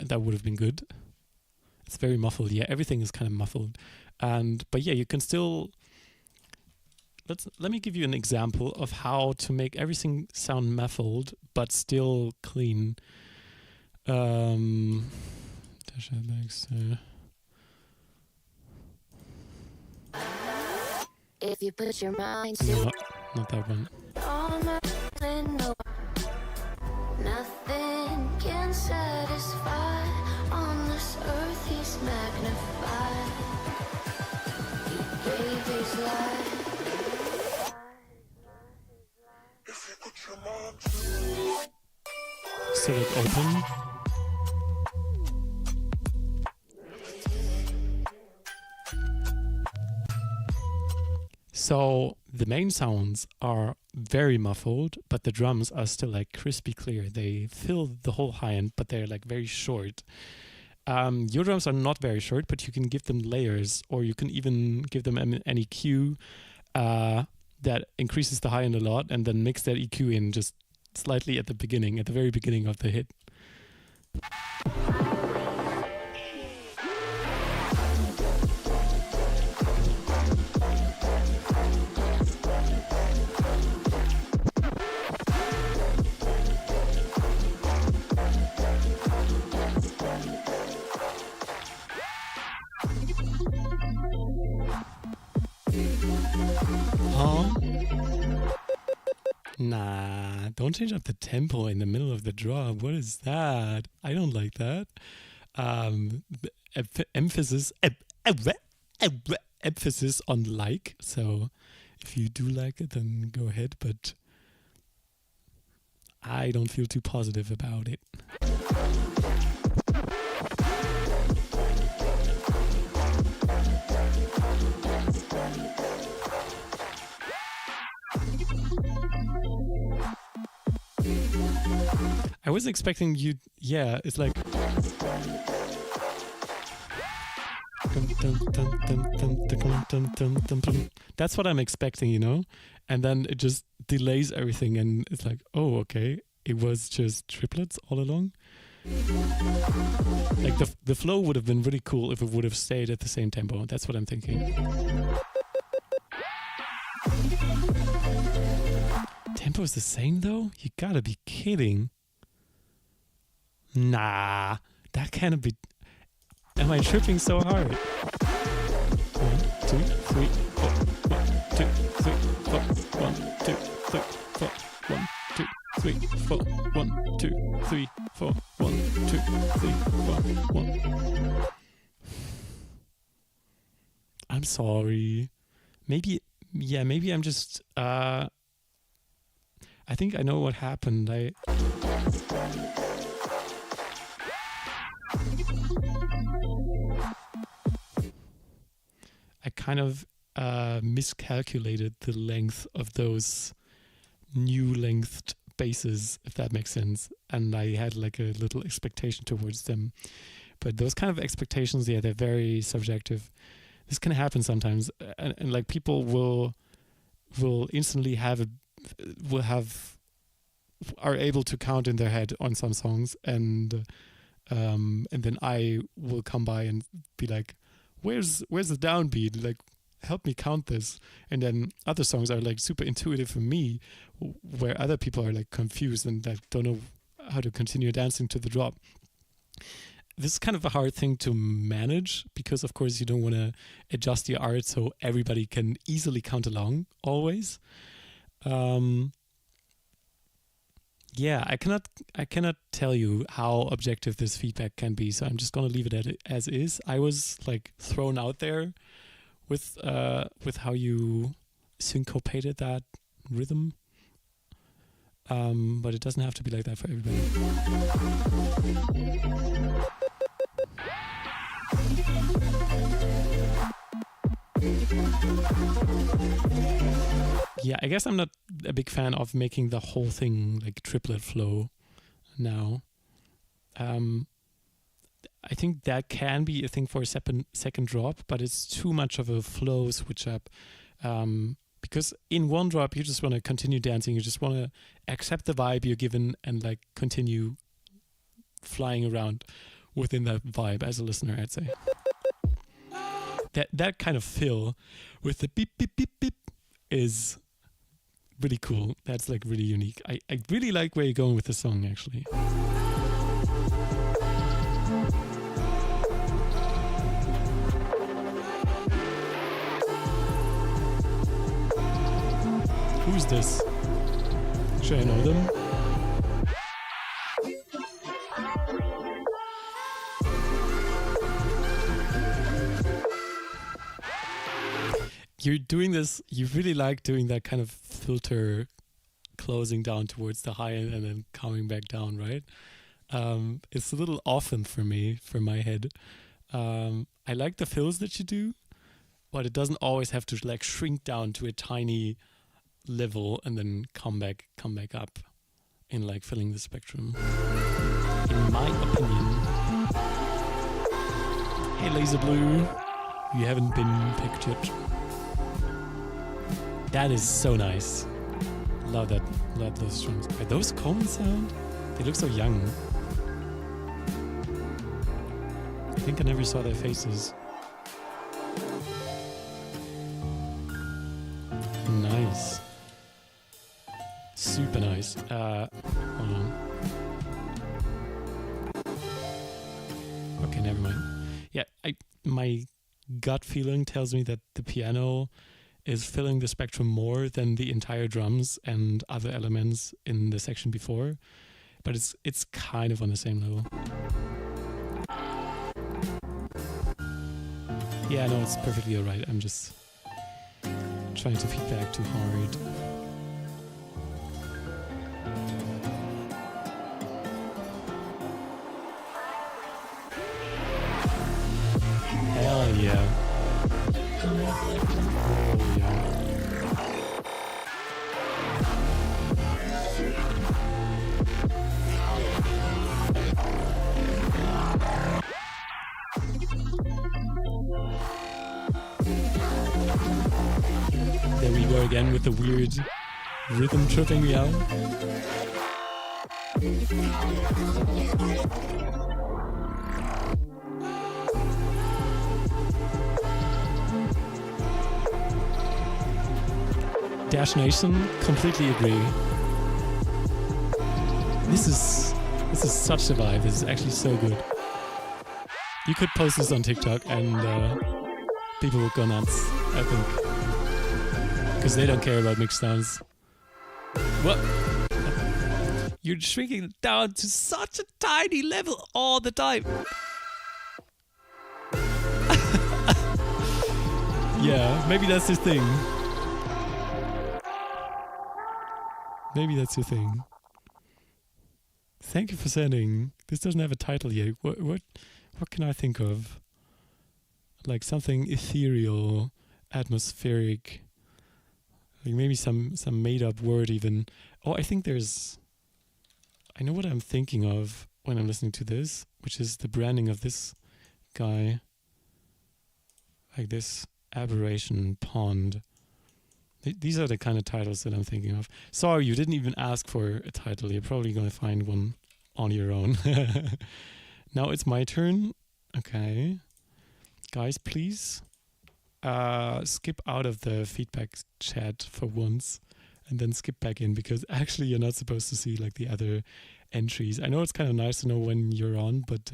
that would have been good. It's very muffled. Yeah, everything is kind of muffled. But yeah, you can still let me give you an example of how to make everything sound muffled but still clean. If you put your mind to No, not that one. nothing can satisfy. On this earth he's magnified. He gave his life. If you put your mind to Still it open. So the main sounds are very muffled, but the drums are still like crispy clear. They fill the whole high end, but they're like very short. Your drums are not very short, but you can give them layers, or you can even give them an EQ that increases the high end a lot, and then mix that EQ in just slightly at the beginning, at the very beginning of the hit. Nah, don't change up the tempo in the middle of the drop. What is that? I don't like that. Emphasis on like. So if you do like it, then go ahead. But I don't feel too positive about it. I was expecting you, yeah, it's like that's what I'm expecting, you know? And then it just delays everything and it's like, oh, okay, it was just triplets all along. Like the flow would have been really cool if it would have stayed at the same tempo. That's what I'm thinking. Tempo is the same though? You gotta be kidding. Nah, that cannot be. Am I tripping so hard? 1, 2, 3, 4. 1, 2, 3, 4. 1, 2, 3, 4. 1, 2, 3, 4. 1, 2, 3, 4. 1, 2, 3, 4. 1. I'm sorry. Maybe I'm just. I think I know what happened. I kind of miscalculated the length of those new lengthed basses, if that makes sense. And I had like a little expectation towards them. But those kind of expectations, yeah, they're very subjective. This can happen sometimes. And like people will instantly are able to count in their head on some songs, and then I will come by and be like, where's the downbeat? Like, help me count this. And then other songs are like super intuitive for me, where other people are like confused and like don't know how to continue dancing to the drop. This is kind of a hard thing to manage because, of course, you don't want to adjust your art so everybody can easily count along always. Yeah, I cannot tell you how objective this feedback can be, so I'm just gonna leave it as is. I was like thrown out there with how you syncopated that rhythm, but it doesn't have to be like that for everybody. Yeah, I guess I'm not a big fan of making the whole thing like triplet flow now. I think that can be a thing for a second drop, but it's too much of a flow switch up. Because in one drop, you just want to continue dancing. You just want to accept the vibe you're given and like continue flying around within that vibe as a listener, I'd say. That kind of fill with the beep, beep, beep, beep is really cool. That's like really unique. I really like where you're going with the song, actually. Who's this? Should I know them? You're doing this, you really like doing that kind of filter closing down towards the high end and then coming back down, right? It's a little often for me, for my head. I like the fills that you do, but it doesn't always have to like shrink down to a tiny level and then come back up in like filling the spectrum. In my opinion. Hey Laser Blue, you haven't been picked yet. That is so nice. Love that. Love those drums. Are those Coleman sound? They look so young. I think I never saw their faces. Nice. Super nice. Hold on. Okay, never mind. Yeah, my gut feeling tells me that the piano is filling the spectrum more than the entire drums and other elements in the section before, but it's kind of on the same level. Yeah, no, it's perfectly alright. I'm just trying to feedback too hard. Hell yeah. Oh yeah. There we go again with the weird rhythm tripping me out. Dash Nation, completely agree. This is such a vibe. This is actually so good. You could post this on TikTok and people would go nuts, I think. Because they don't care about mixdowns. What? You're shrinking it down to such a tiny level all the time. Yeah, maybe that's the thing. Maybe that's your thing. Thank you for sending. This doesn't have a title yet. What can I think of? Like something ethereal, atmospheric. Like maybe some made up word even. Oh, I think I know what I'm thinking of when I'm listening to this, which is the branding of this guy. Like this aberration pond. These are the kind of titles that I'm thinking of. Sorry, you didn't even ask for a title. You're probably going to find one on your own. Now it's my turn. Okay. Guys, please skip out of the feedback chat for once and then skip back in, because actually you're not supposed to see like the other entries. I know it's kind of nice to know when you're on, but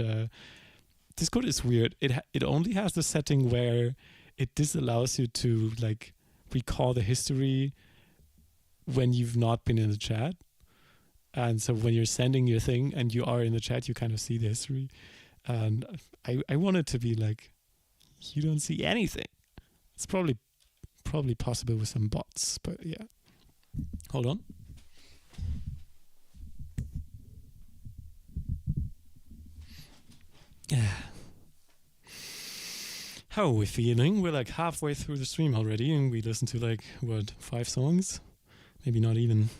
Discord is weird. It only has the setting where it disallows you to like recall the history when you've not been in the chat. And so when you're sending your thing and you are in the chat, you kind of see the history. And I want it to be like, you don't see anything. It's probably possible with some bots, but yeah. Hold on. How are we feeling? We're like halfway through the stream already, and we listened to like, what, 5 songs? Maybe not even.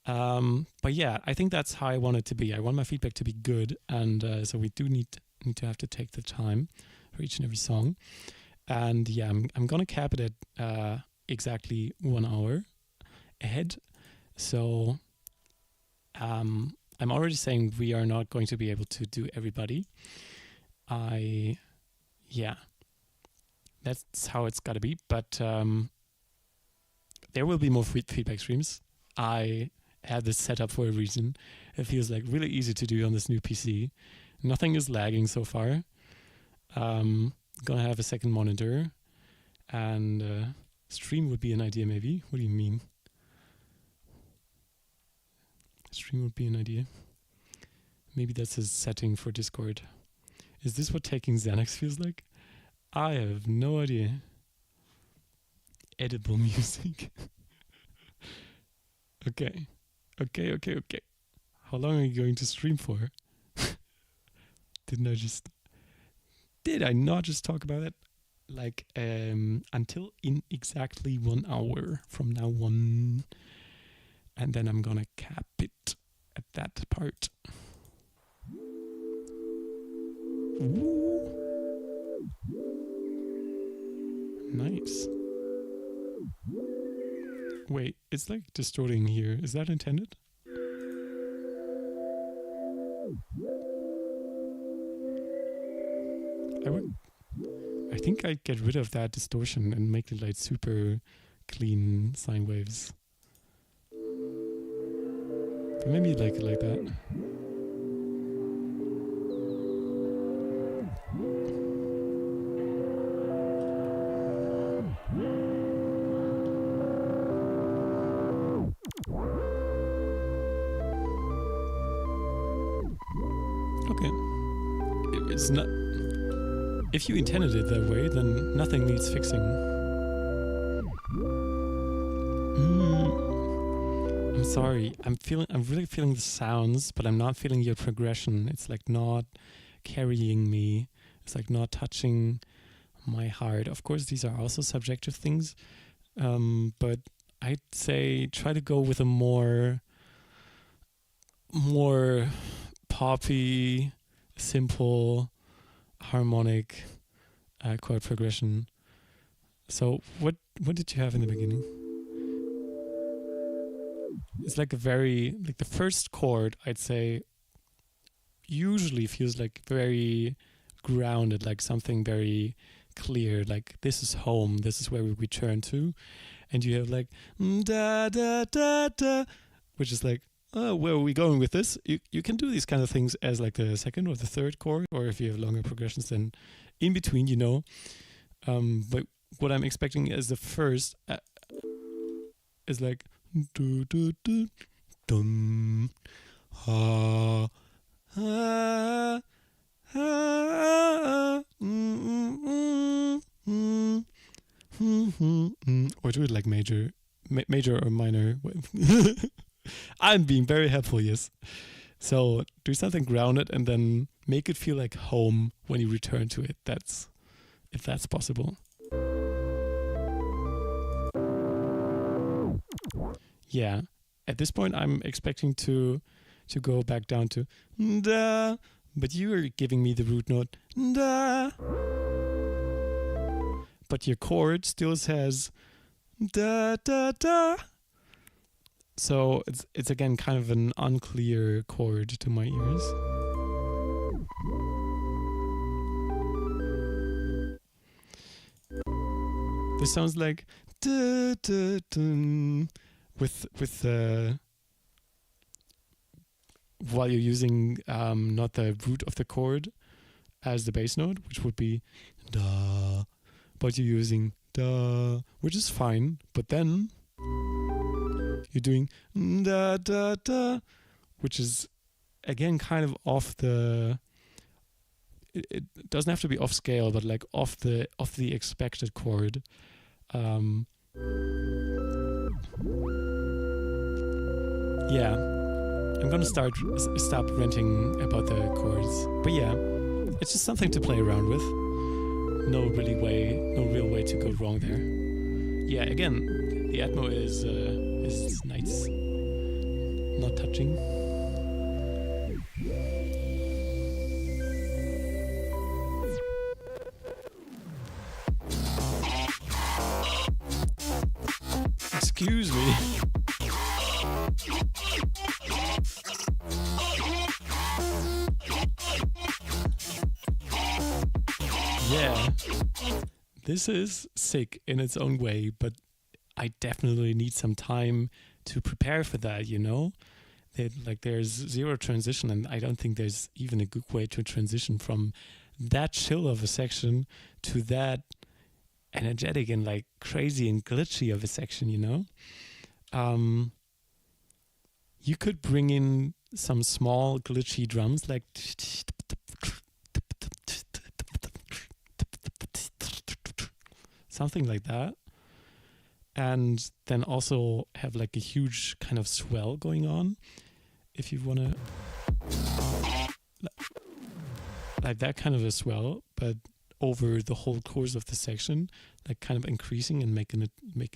But yeah, I think that's how I want it to be. I want my feedback to be good, and so we do need to have to take the time for each and every song. And yeah, I'm gonna cap it at exactly 1 hour ahead. So I'm already saying we are not going to be able to do everybody. Yeah. That's how it's got to be. But there will be more feedback streams. I had this set up for a reason. It feels like really easy to do on this new PC. Nothing is lagging so far. Gonna have a second monitor. And stream would be an idea maybe. What do you mean? stream would be an idea. Maybe that's a setting for Discord. Is this what taking Xanax feels like? I have no idea. Edible music. Okay. How long are you going to stream for? Did I not just talk about it? Like, until in exactly 1 hour from now on. And then I'm gonna cap it at that part. Ooh. Nice. Wait, it's like distorting here. Is that intended? I think I'd get rid of that distortion and make it like super clean sine waves. But maybe like it like that. Okay. It's not. If you intended it that way, then nothing needs fixing. I'm sorry. I'm really feeling the sounds, but I'm not feeling your progression. It's like not carrying me. It's like not touching my heart. Of course, these are also subjective things, but I'd say try to go with a more poppy, simple, harmonic chord progression. So what did you have in the beginning? It's like the first chord, I'd say, usually feels like very grounded, like something very clear, like this is home, this is where we return to. And you have like da da da da, which is like, oh, where are we going with this? You can do these kind of things as like the second or the third chord, or if you have longer progressions, then in between, you know. But what I'm expecting as the first is like do do do dum ha ha ha or do it like major or minor. I'm being very helpful, yes. So do something grounded and then make it feel like home when you return to it. If that's possible. Yeah. At this point, I'm expecting to go back down to da, but you are giving me the root note da. But your chord still says da da da. So it's again kind of an unclear chord to my ears. This sounds like da da da with while you're using not the root of the chord as the bass note, which would be da, but you're using da, which is fine. But then you're doing da da da, which is again kind of off the. It doesn't have to be off scale, but like off the expected chord. Yeah, I'm gonna stop ranting about the chords. But yeah, it's just something to play around with. No real way to go wrong there. Yeah, again, the Atmo is nice. Not touching. Excuse me. Yeah, this is sick in its own way, but I definitely need some time to prepare for that, you know? There's zero transition, and I don't think there's even a good way to transition from that chill of a section to that energetic and like crazy and glitchy of a section, you know? you could bring in some small glitchy drums like something like that, and then also have like a huge kind of swell going on if you want to, like that kind of a swell, but over the whole course of the section, like kind of increasing and making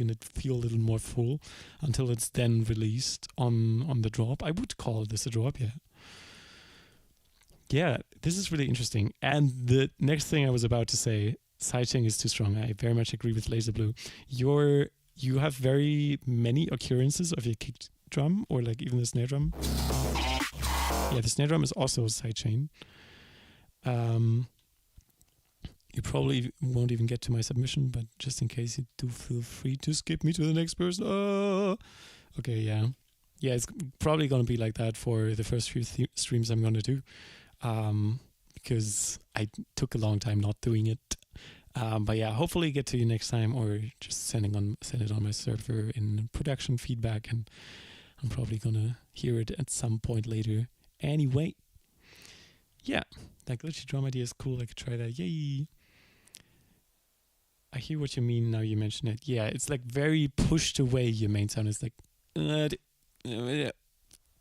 it feel a little more full until it's then released on the drop. I would call this a drop, yeah. Yeah, this is really interesting. And the next thing I was about to say, sidechain is too strong. I very much agree with Laser Blue. You have very many occurrences of your kick drum or like even the snare drum. Yeah, the snare drum is also sidechain. You probably won't even get to my submission, but just in case you do, feel free to skip me to the next person. Oh. Okay, yeah. Yeah, it's probably going to be like that for the first few streams I'm going to do, because I took a long time not doing it. But yeah, hopefully get to you next time, or just send it on my server in production feedback, and I'm probably going to hear it at some point later. Anyway, yeah, that glitchy drum idea is cool. I could try that. Yay! I hear what you mean now you mention it. Yeah, it's like very pushed away. Your main sound is like,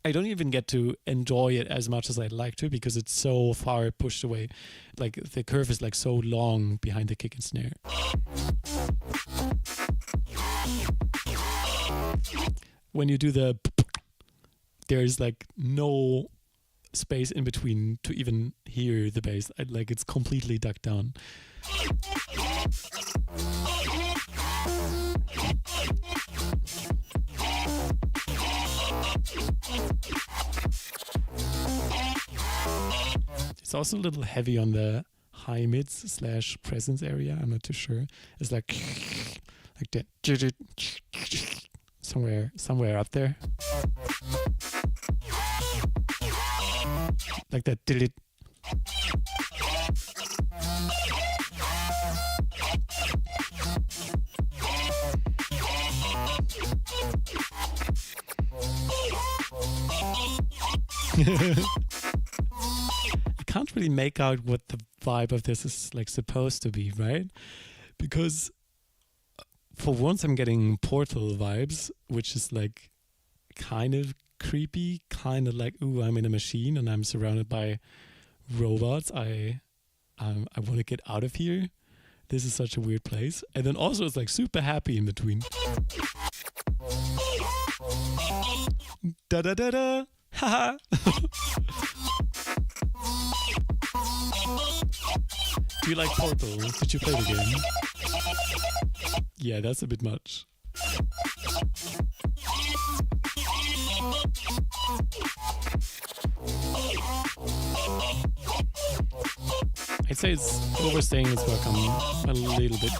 I don't even get to enjoy it as much as I'd like to because it's so far pushed away. Like the curve is like so long behind the kick and snare. When you do the, there's like no space in between to even hear the bass. Like it's completely ducked down. It's also a little heavy on the high mids / presence area. I'm not too sure. It's like that somewhere up there. Like that. I can't really make out what the vibe of this is like supposed to be, right? Because for once I'm getting Portal vibes, which is like kind of creepy, kind of like, ooh, I'm in a machine and I'm surrounded by robots. I want to get out of here. This is such a weird place. And then also it's like super happy in between. Da da da da. Haha. Do you like Portal? Did you play the game? Yeah, that's a bit much. I'd say it's overstaying its welcome a little bit.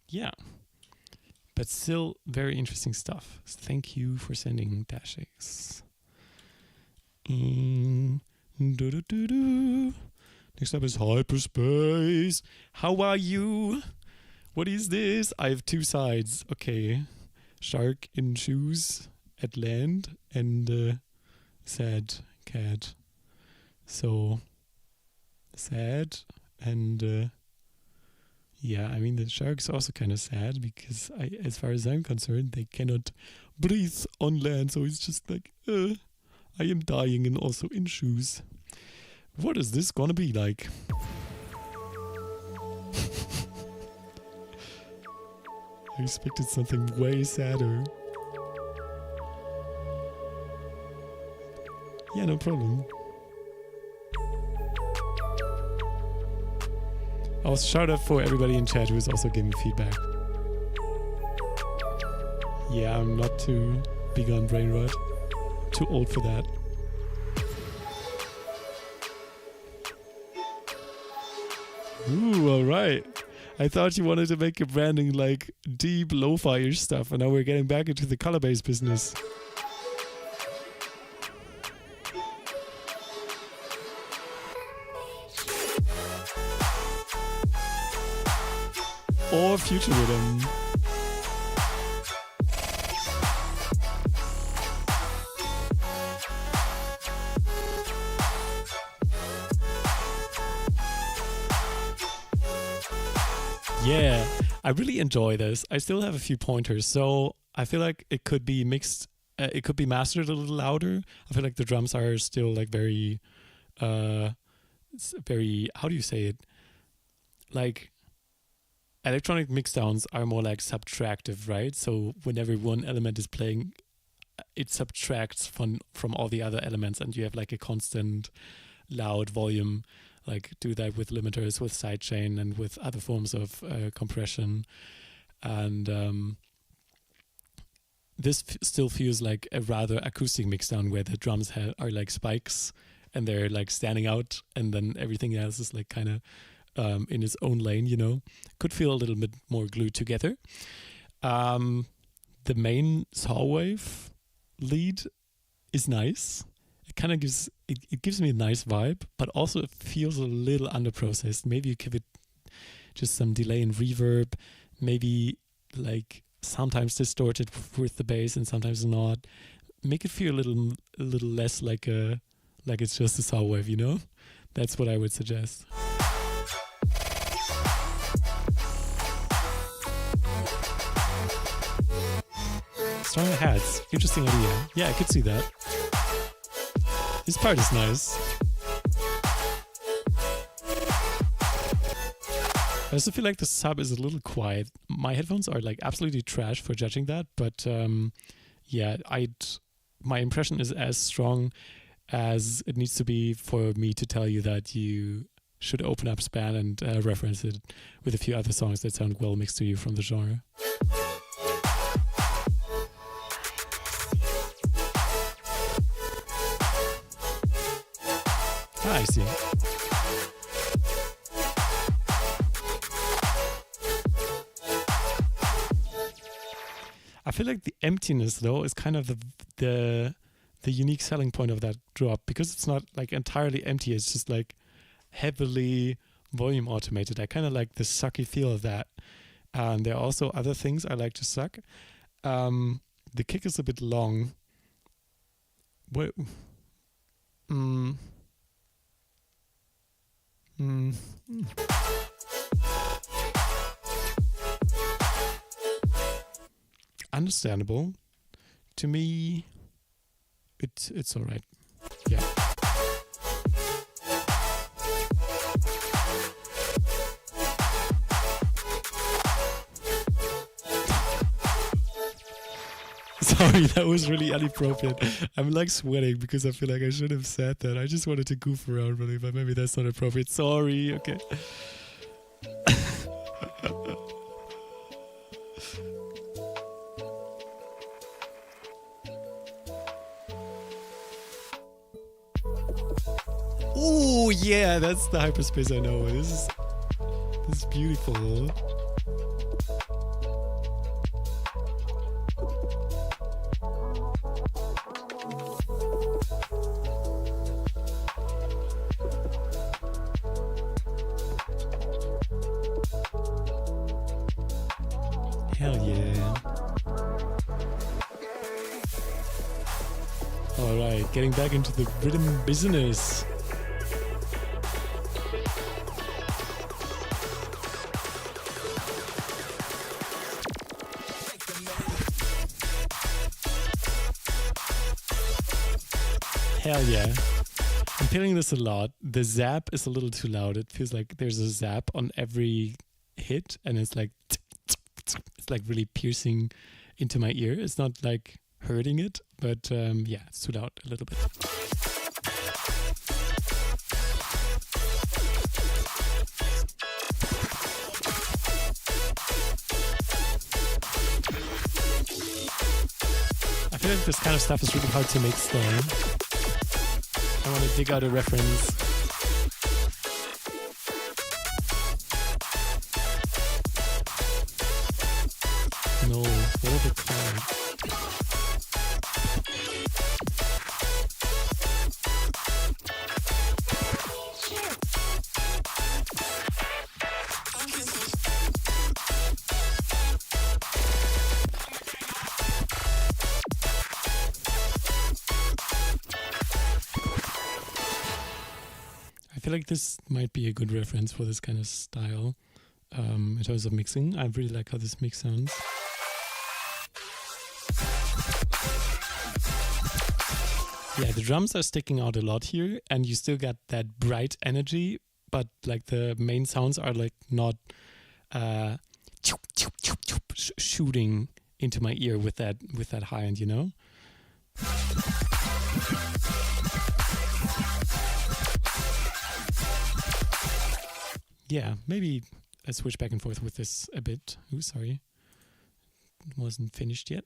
Yeah, but still very interesting stuff. Thank you for sending -X. Next up is Hyperspace. How are you? What is this? I have two sides. Okay. Shark in shoes at land and sad cat. So sad and yeah, I mean the shark's also kind of sad because as far as I'm concerned, they cannot breathe on land. So it's just like, I am dying and also in shoes. What is this gonna be like? I expected something way sadder. Yeah, no problem. I'll shout out for everybody in chat who is also giving feedback. Yeah, I'm not too big on brain rot. Too old for that. Ooh, alright. I thought you wanted to make your branding like deep lo-fi stuff, and now we're getting back into the color-based business. or future rhythm. Yeah, I really enjoy this. I still have a few pointers, so I feel like it could be mixed. It could be mastered a little louder. I feel like the drums are still like very, very. How do you say it? Like electronic mixdowns are more like subtractive, right? So whenever one element is playing, it subtracts from all the other elements, and you have like a constant loud volume. Like do that with limiters, with sidechain, and with other forms of compression. And this still feels like a rather acoustic mixdown where the drums are like spikes and they're like standing out, and then everything else is like kind of in its own lane, you know. Could feel a little bit more glued together. The main saw wave lead is nice. It kind of gives me a nice vibe, but also it feels a little underprocessed. Maybe you give it just some delay and reverb, maybe like sometimes distorted with the bass and sometimes not. Make it feel a little less like it's just a saw wave, you know? That's what I would suggest. Stronger hats, interesting idea. Yeah, I could see that. This part is nice. I also feel like the sub is a little quiet. My headphones are like absolutely trash for judging that, but yeah, my impression is as strong as it needs to be for me to tell you that you should open up Span and reference it with a few other songs that sound well mixed to you from the genre. I see. I feel like the emptiness though is kind of the unique selling point of that drop, because it's not like entirely empty. It's just like heavily volume automated. I kind of like the sucky feel of that. And there are also other things I like to suck. The kick is a bit long. Understandable. To me, it's all right. Yeah. Sorry, that was really inappropriate. I'm like sweating because I feel like I should have said that. I just wanted to goof around, really, but maybe that's not appropriate. Sorry, okay. Oh yeah, that's the hyperspace I know. This is beautiful. Hell yeah. Alright, getting back into the rhythm business. Hell yeah. I'm feeling this a lot. The zap is a little too loud. It feels like there's a zap on every hit, and it's like really piercing into my ear. It's not like hurting it, but yeah, it's too loud a little bit. I feel like this kind of stuff is really hard to mix though. I want to dig out a reference. No, what are they called? feel like this might be a good reference for this kind of style in terms of mixing. I really like how this mix sounds. Yeah, the drums are sticking out a lot here, and you still got that bright energy, but like the main sounds are like not shooting into my ear with that high end, you know? Yeah, maybe let's switch back and forth with this a bit. Ooh, sorry. It wasn't finished yet.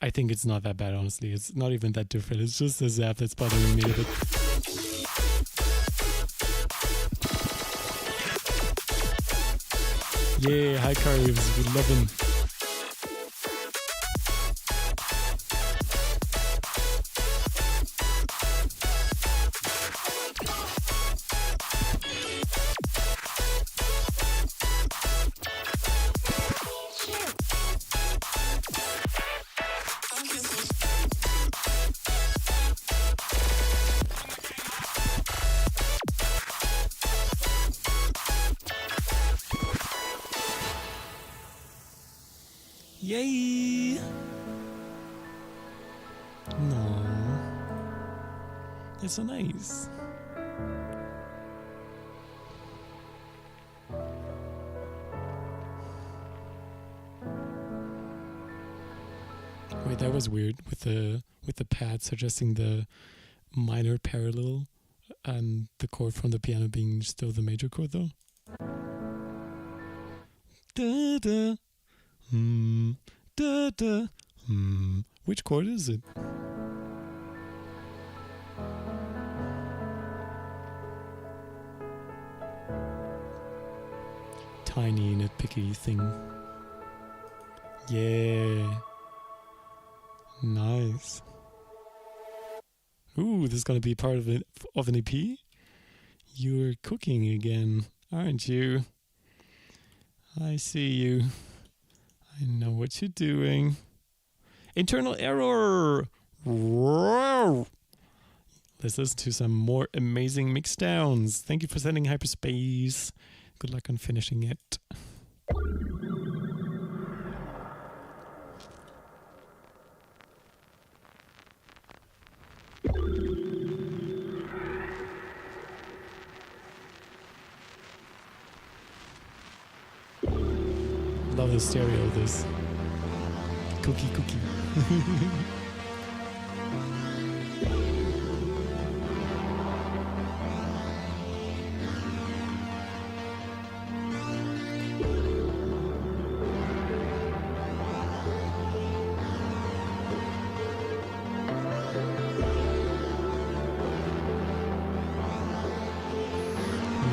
I think it's not that bad, honestly. It's not even that different. It's just the Zef that's bothering me a bit. Yeah, high curves, we love them. Yay! No, it's so nice. Wait, that was weird with the pad suggesting the minor parallel and the chord from the piano being still the major chord though. Da da. Da da. Which chord is it? Tiny nitpicky thing. Yeah. Nice. Ooh, this is gonna be part of an EP? You're cooking again, aren't you? I see you. I know what you're doing. Internal error! Let's listen to some more amazing mixdowns. Thank you for sending hyperspace. Good luck on finishing it. Love the stereo of this. Cookie.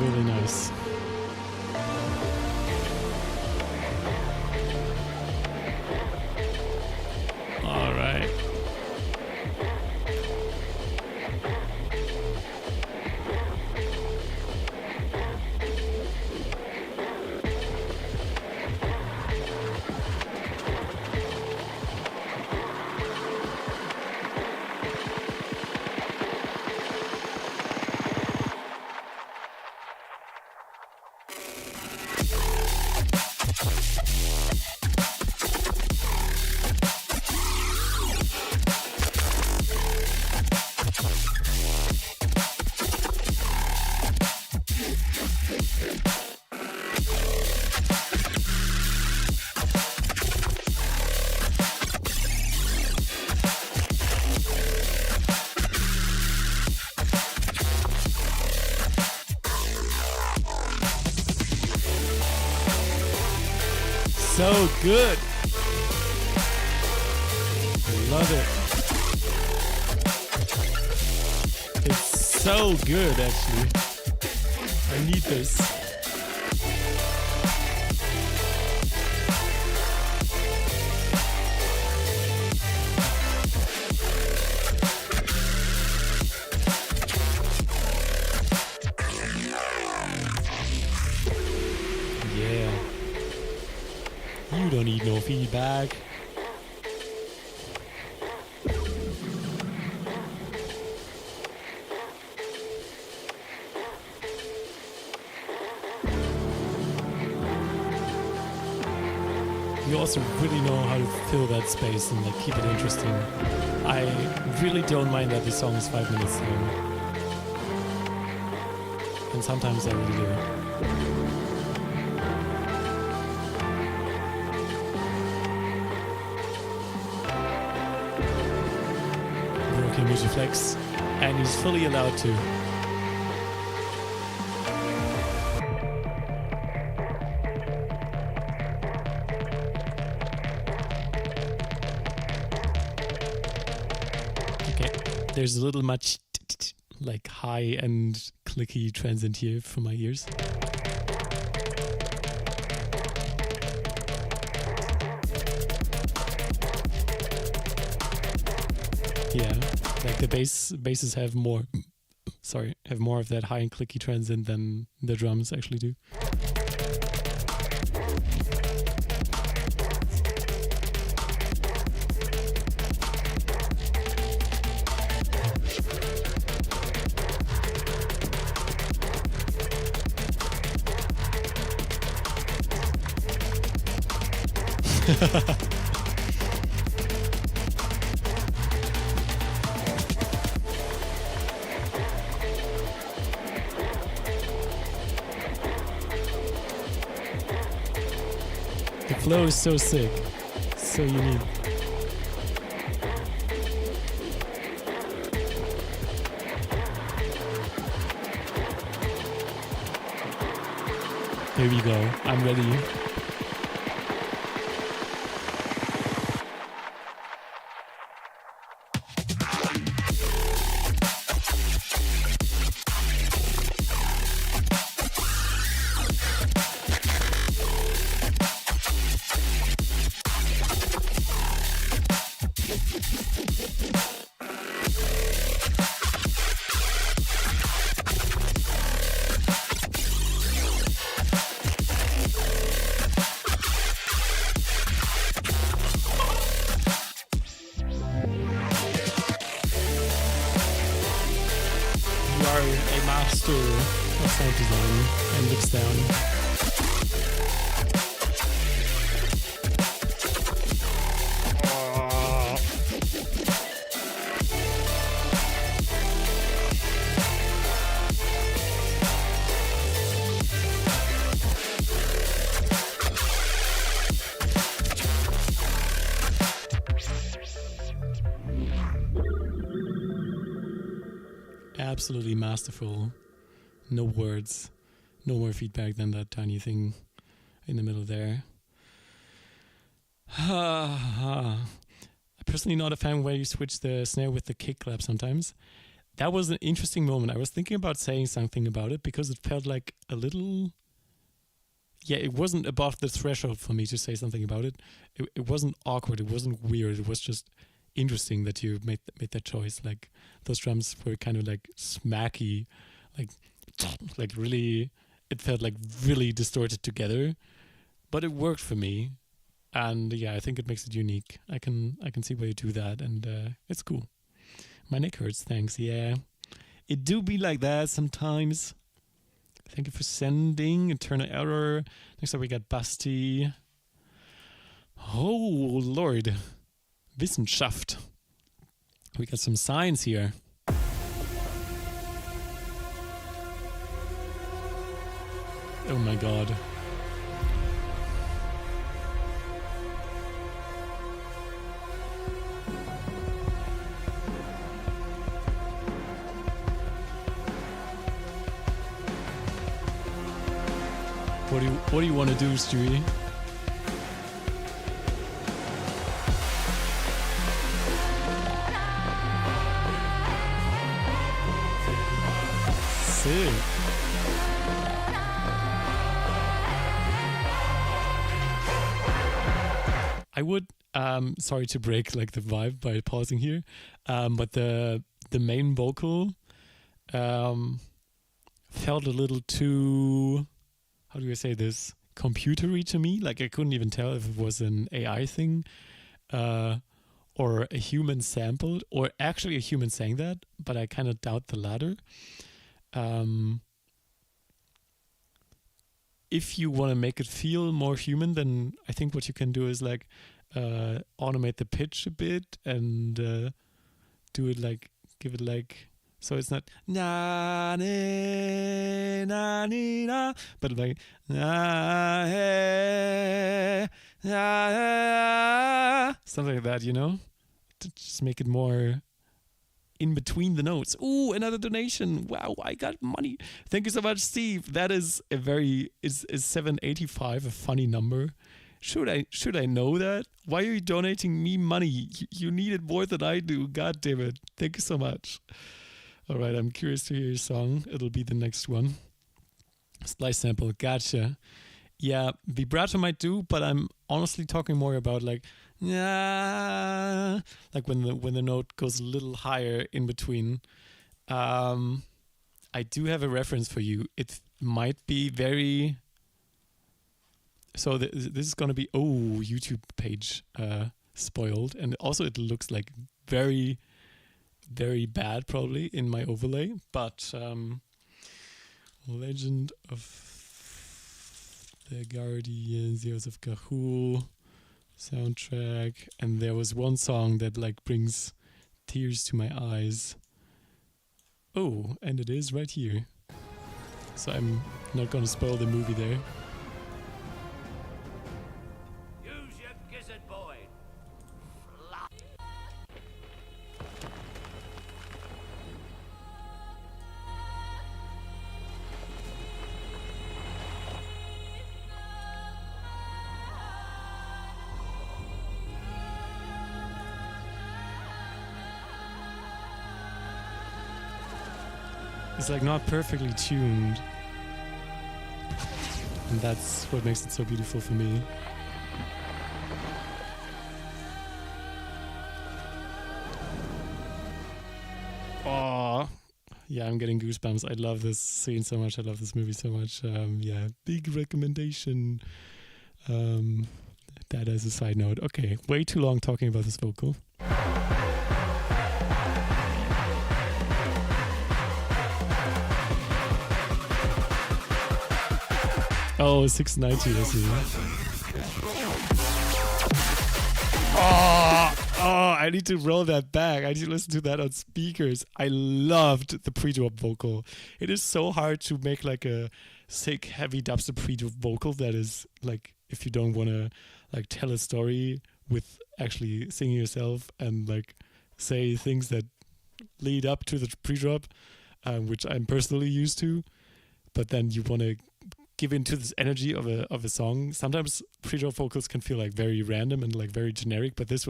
Really nice. All right. So good. Love it. It's so good, actually. I need this. You don't need no feedback. you also really know how to fill that space and like keep it interesting. I really don't mind that the song is 5 minutes long. And sometimes I really do. Working music flex, and he's fully allowed to. There's a little much like high and clicky transient here for my ears. Yeah, like the basses have more have more of that high and clicky transient than the drums actually do. The flow is so sick, so unique. Here we go, I'm ready. A master of sound design and Mixdown. Absolutely masterful. No words. No more feedback than that tiny thing in the middle there. I'm personally not a fan where you switch the snare with the kick clap sometimes. That was an interesting moment. I was thinking about saying something about it because it felt like a little... Yeah, it wasn't above the threshold for me to say something about it. It wasn't awkward. It wasn't weird. It was just interesting that you made that choice. Like those drums were kind of like smacky, like really, it felt like really distorted together, but it worked for me. And yeah, I think it makes it unique. I can see why you do that, and it's cool. My neck hurts, thanks. Yeah, it do be like that sometimes. Thank you for sending. Internal error. Next up we got Basti. Oh Lord. Wissenschaft. We got some science here. Oh my god. What do you want to do, Stewie? Sick. I would sorry to break like the vibe by pausing here, but the main vocal felt a little too, how do I say this, computery to me. Like I couldn't even tell if it was an AI thing or a human sampled, or actually a human sang that, but I kind of doubt the latter. if you want to make it feel more human, then I think what you can do is like automate the pitch a bit and do it like, give it like, so it's not na ne na ni na, but like na he na, something like that, you know, to just make it more in between the notes. Ooh, another donation. Wow, I got money. Thank you so much, Steve. That is a very, is 785 a funny number? Should I know that? Why are you donating me money? You need it more than I do. God damn it. Thank you so much. All right, I'm curious to hear your song. It'll be the next one. Splice sample. Gotcha. Yeah, vibrato might do, but I'm honestly talking more about like, yeah, like when the note goes a little higher in between. I do have a reference for you. It might be very. So this is gonna be YouTube page spoiled, and also it looks like very, very bad probably in my overlay. But Legend of the Guardians, Heroes of Gahul soundtrack, and there was one song that like brings tears to my eyes. Oh, and it is right here. So I'm not gonna spoil the movie there. Use your gizzard, boy. It's like not perfectly tuned, and that's what makes it so beautiful for me. Oh, yeah, I'm getting goosebumps. I love this scene so much. I love this movie so much. Yeah, big recommendation. That as a side note. Okay, way too long talking about this vocal. Oh, 690, I see. Oh, I need to roll that back. I need to listen to that on speakers. I loved the pre-drop vocal. It is so hard to make like a sick, heavy dubstep pre-drop vocal that is like, if you don't want to like tell a story with actually singing yourself and like say things that lead up to the pre-drop, which I'm personally used to, but then you want to give into this energy of a song. Sometimes pre-drop vocals can feel like very random and like very generic, but this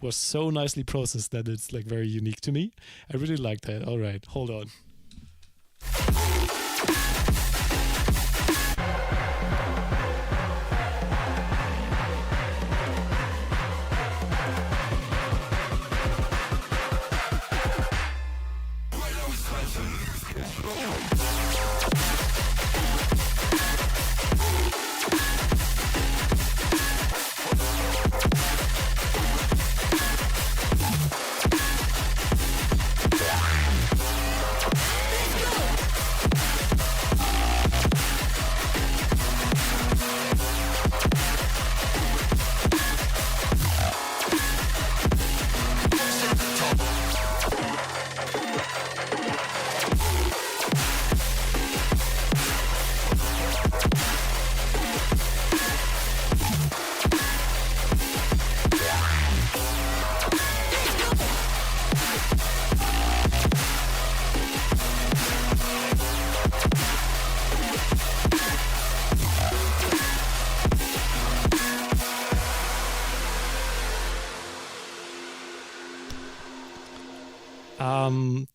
was so nicely processed that it's like very unique to me. I really like that. All right, hold on.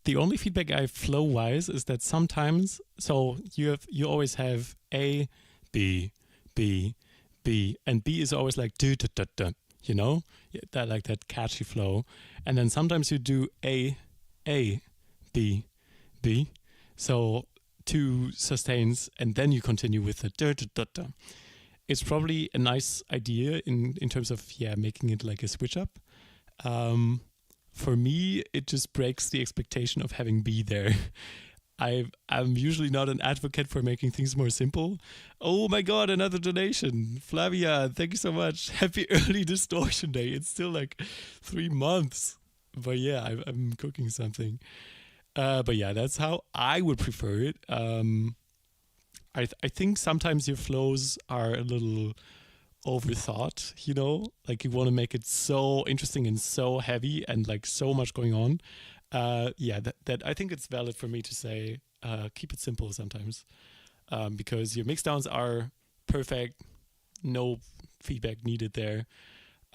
The only feedback I have flow-wise is that sometimes, so you always have A, B, B, B, and B is always like do da da da, you know, that like that catchy flow, and then sometimes you do A, B, B, so two sustains, and then you continue with the da da da da. It's probably a nice idea in terms of making it like a switch up. For me, it just breaks the expectation of having B there. I'm usually not an advocate for making things more simple. Oh my god, another donation. Flavia, thank you so much. Happy early distortion day. It's still like 3 months. But yeah, I'm cooking something. But yeah, that's how I would prefer it. I think sometimes your flows are a little overthought, you know? Like you want to make it so interesting and so heavy and like so much going on. Yeah, that I think it's valid for me to say keep it simple sometimes, because your mixdowns are perfect, no feedback needed there.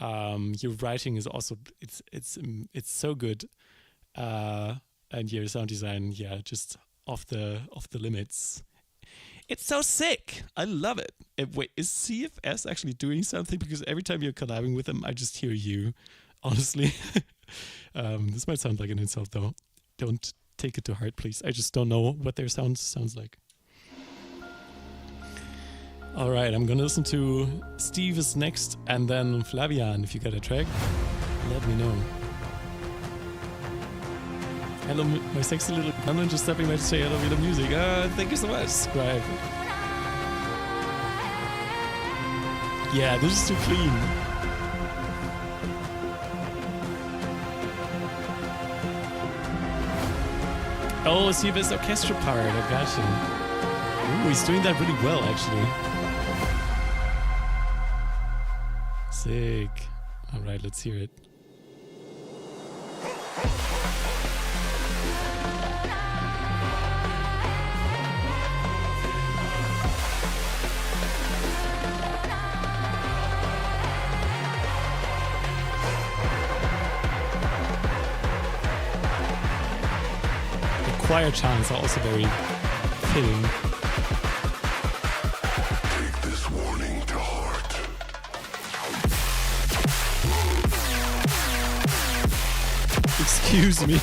Your writing is also it's so good, and your sound design, yeah, just off the limits. It's so sick. I love it. Wait, is CFS actually doing something? Because every time you're collabing with them, I just hear you. Honestly. This might sound like an insult, though. Don't take it to heart, please. I just don't know what their sounds like. All right, I'm gonna listen to Steve is next, and then Flavian. If you got a track, let me know. Hello, my sexy little. I'm just stepping by to say hello, the music. Thank you so much. Subscribe. Yeah, this is too clean. Oh, see this orchestra part, I gotcha. Ooh, he's doing that really well, actually. Sick. Alright, let's hear it. Choir chants are also very fitting. Take this warning to heart. Excuse me.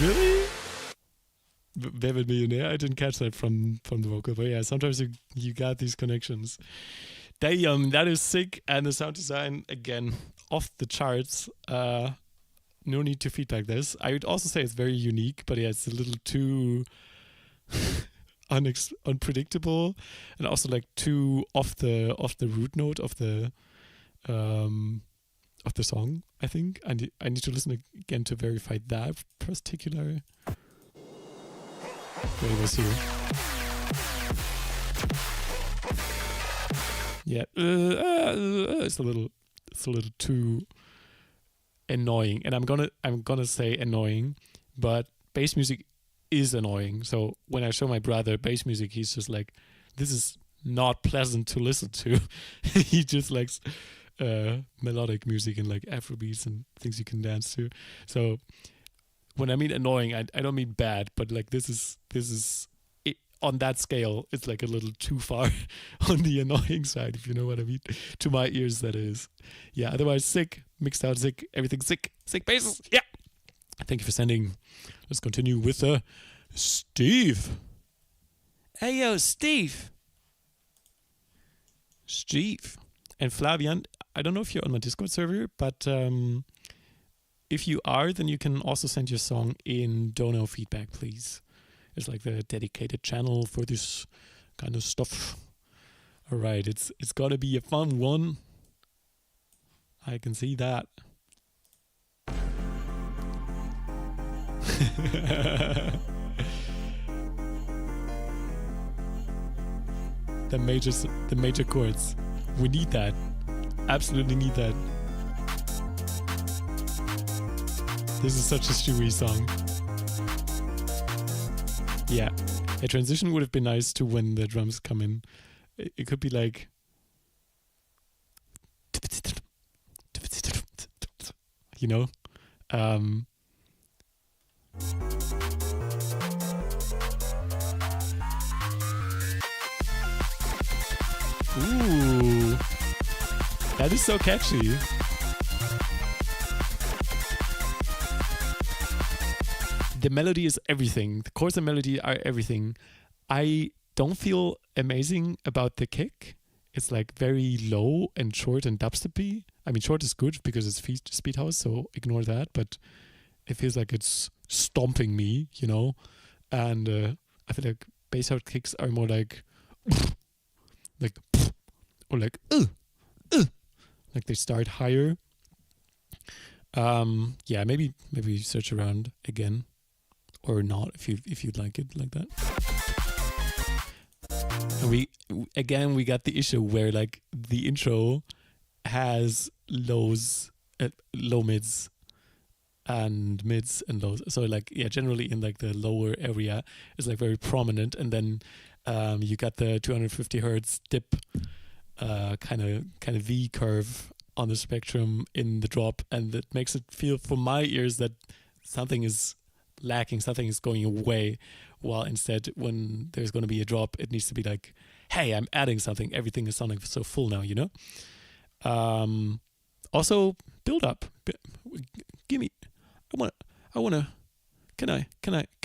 Really? Wer wird Millionär? I didn't catch that from the vocal, but yeah, sometimes you got these connections. Damn, that is sick, and the sound design, again, off the charts. No need to feedback this. I would also say it's very unique, but yeah, it's a little too unpredictable, and also like too off the root note of the song. I think I need to listen again to verify that particular. Where it was here. Yeah, it's a little too annoying, and I'm gonna say annoying, but bass music is annoying. So when I show my brother bass music, he's just like, this is not pleasant to listen to. He just likes melodic music and like Afrobeats and things you can dance to. So when I mean annoying, I don't mean bad, but like this is it, on that scale, it's like a little too far on the annoying side, if you know what I mean. To my ears, that is. Yeah, otherwise sick, mixed out sick, everything sick basses. Yeah. Thank you for sending. Let's continue with Steve. Hey yo, Steve. And Flavian, I don't know if you're on my Discord server, but if you are, then you can also send your song in Dono feedback, please. It's like the dedicated channel for this kind of stuff. All right, it's gotta be a fun one. I can see that. The major chords. We need that. Absolutely need that. This is such a Stewie song. Yeah, a transition would have been nice to when the drums come in. It could be like, you know, ooh, that is so catchy. The melody is everything. The chords and melody are everything. I don't feel amazing about the kick. It's like very low and short and dubstepy. I mean, short is good because it's speed house, so ignore that. But it feels like it's stomping me, you know. And I feel like bass out kicks are more like or like like they start higher. Yeah, maybe search around again. Or not, if you'd like it like that. And we got the issue where like the intro has low mids and lows. So like generally in like the lower area is like very prominent, and then you got the 250 hertz dip, kind of V curve on the spectrum in the drop, and it makes it feel for my ears that something is lacking, something is going away, while instead when there's going to be a drop, it needs to be like, hey, I'm adding something, everything is sounding so full now, you know. Also build up, give me, I wanna can I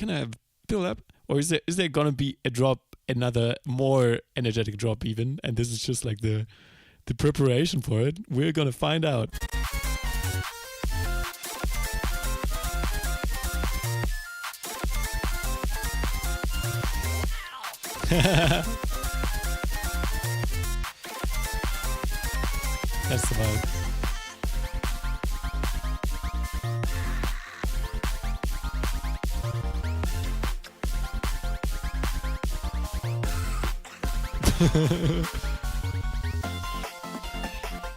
have build up, or is there gonna be a drop, another more energetic drop even, and this is just like the preparation for it? We're gonna find out. That's the vibe.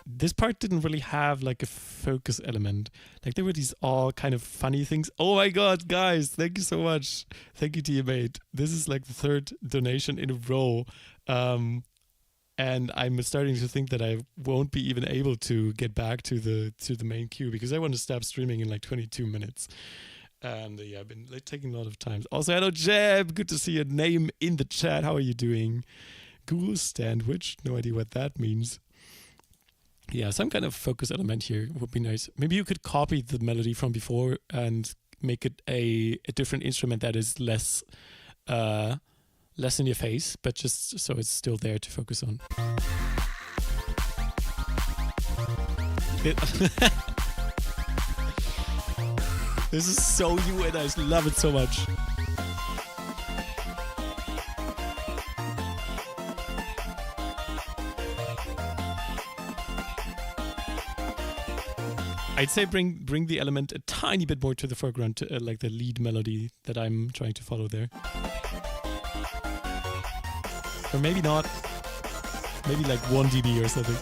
This part didn't really have like a focus element. Like there were these all kind of funny things. Oh my god, guys, thank you so much. Thank you, TM8. This is like the third donation in a row. And I'm starting to think that I won't be even able to get back to the main queue, because I want to stop streaming in like 22 minutes. And yeah, I've been like, taking a lot of time. Also, hello Jeb, good to see your name in the chat. How are you doing? Google Sandwich, no idea what that means. Yeah, some kind of focus element here would be nice. Maybe you could copy the melody from before and make it a different instrument that is less in your face, but just so it's still there to focus on. This is so you, and I love it so much. I'd say bring the element a tiny bit more to the foreground, to, like the lead melody that I'm trying to follow there. Or maybe not. Maybe like 1 dB or something.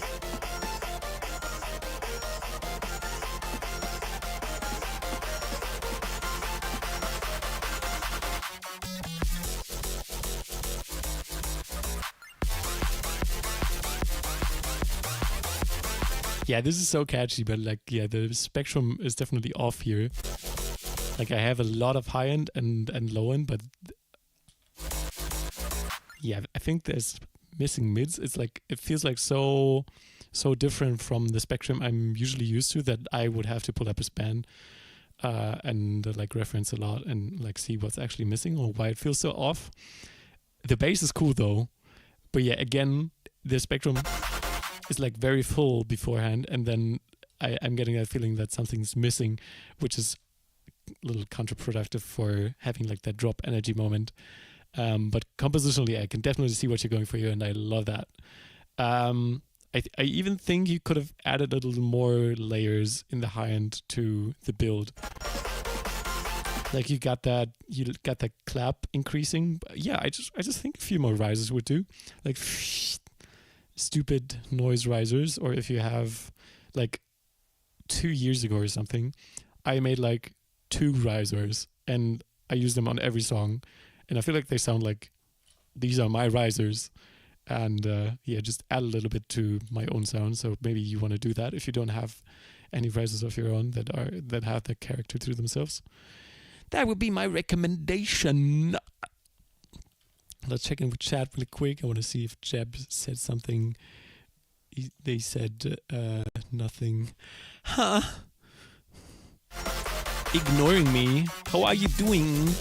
Yeah, this is so catchy, but like, yeah, the spectrum is definitely off here. Like I have a lot of high end and low end, but yeah, I think there's missing mids. It's like, it feels like so different from the spectrum I'm usually used to, that I would have to pull up a span and like reference a lot and like see what's actually missing or why it feels so off. The bass is cool though, but yeah, again, the spectrum is like very full beforehand, and then I'm getting that feeling that something's missing, which is a little counterproductive for having like that drop energy moment. But compositionally, I can definitely see what you're going for here, and I love that. I even think you could have added a little more layers in the high end to the build. Like you got that clap increasing. Yeah, I just think a few more risers would do. Like stupid noise risers, or if you have like 2 years ago or something, I made like 2 risers and I used them on every song, And I feel like they sound like these are my risers. And yeah, just add a little bit to my own sound. So maybe you want to do that if you don't have any risers of your own that have the character to themselves. That would be my recommendation. Let's check in with chat really quick. I want to see if Jeb said something. They said nothing. Huh? Ignoring me. How are you doing?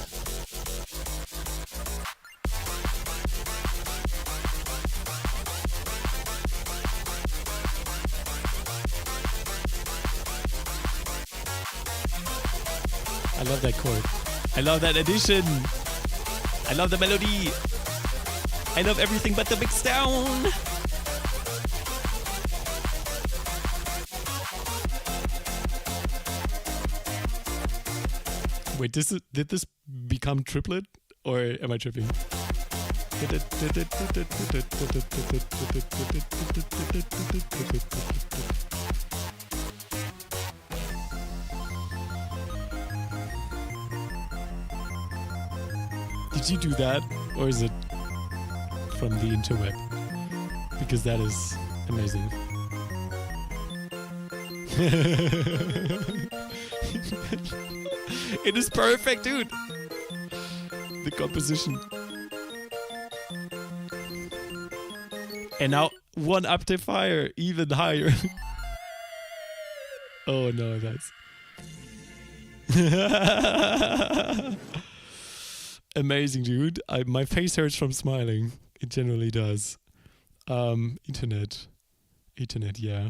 I love that chord. I love that addition. I love the melody. I love everything but the Mixdown. Wait, did this become triplet, or am I tripping? Did you do that, or is it from the interweb? Because that is amazing. It is perfect, dude. The composition. And now one octave higher, even higher. Oh no, that's amazing, dude. My face hurts from smiling. It generally does. Internet, yeah.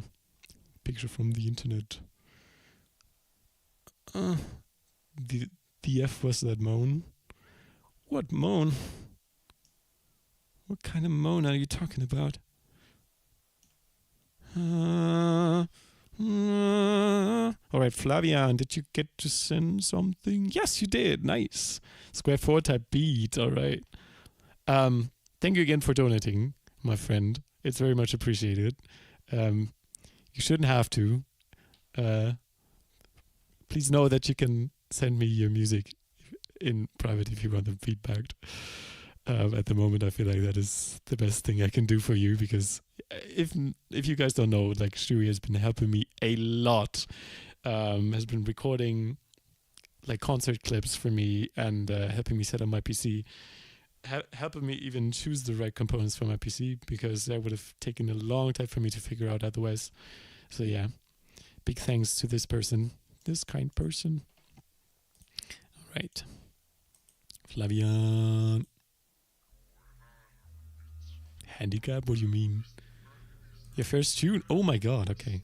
Picture from the internet. The F was that moan? What moan? What kind of moan are you talking about? Alright, Flavian, did you get to send something? Yes, you did. Nice. Square 4 type beat. Alright. Thank you again for donating, my friend. It's very much appreciated. You shouldn't have to. Please know that you can send me your music in private if you want them feedbacked. At the moment, I feel like that is the best thing I can do for you, because if you guys don't know, like, Stewie has been helping me a lot. Has been recording like concert clips for me and helping me set up my PC. Helping me even choose the right components for my PC, because that would have taken a long time for me to figure out otherwise. So yeah, big thanks to this person, this kind person. All right, Flavian. Handicap? What do you mean? Your first tune? Oh my god, okay.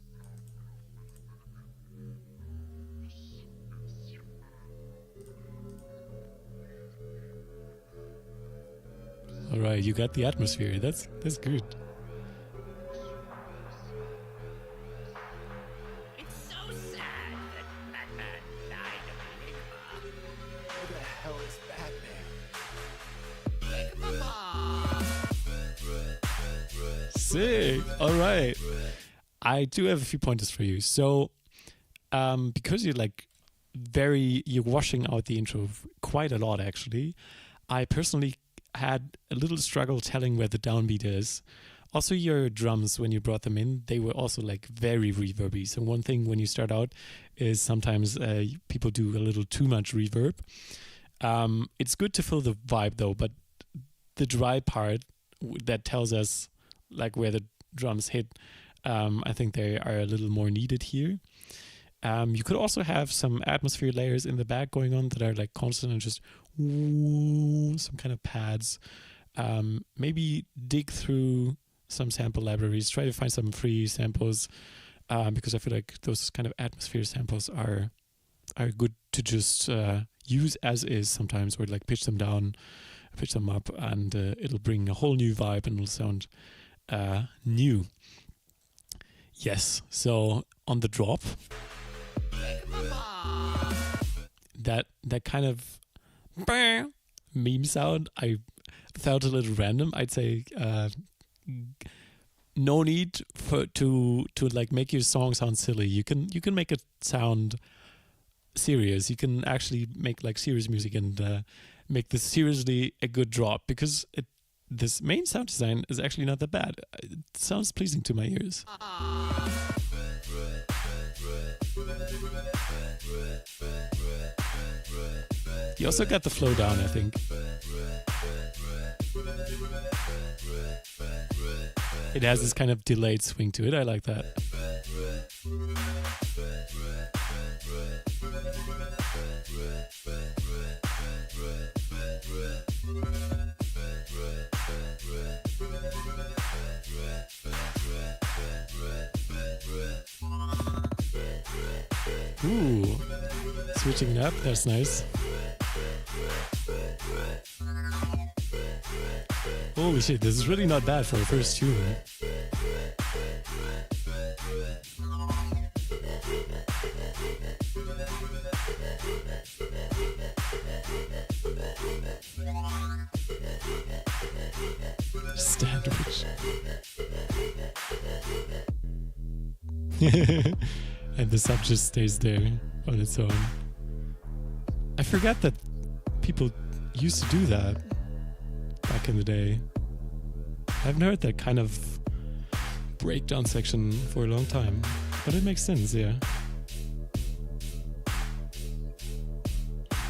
Alright, you got the atmosphere. That's good. It's so sad that Batman died of Enigma. Who the hell is Batman? Sick. Alright. I do have a few pointers for you. So, because you're you're washing out the intro quite a lot, actually, I personally had a little struggle telling where the downbeat is. Also, your drums, when you brought them in, they were also like very reverby. So one thing when you start out is sometimes people do a little too much reverb. It's good to fill the vibe though, but the dry part that tells us like where the drums hit, I think they are a little more needed here. You could also have some atmosphere layers in the back going on that are like constant and just some kind of pads. Maybe dig through some sample libraries, try to find some free samples, because I feel like those kind of atmosphere samples are good to just use as is sometimes, or like pitch them down, pitch them up, and it'll bring a whole new vibe and it'll sound new. Yes, so on the drop, that kind of meme sound, I felt a little random. I'd say no need to like make your song sound silly. You can make it sound serious. You can actually make like serious music and make this seriously a good drop, because this main sound design is actually not that bad. It sounds pleasing to my ears. You also got the flow down, I think. It has this kind of delayed swing to it. I like that. Ooh, switching it up, that's nice. Holy shit, this is really not bad for a first tune. Sandwich. And the sub just stays there on its own. I forgot that people used to do that back in the day. I haven't heard that kind of breakdown section for a long time, but it makes sense, yeah.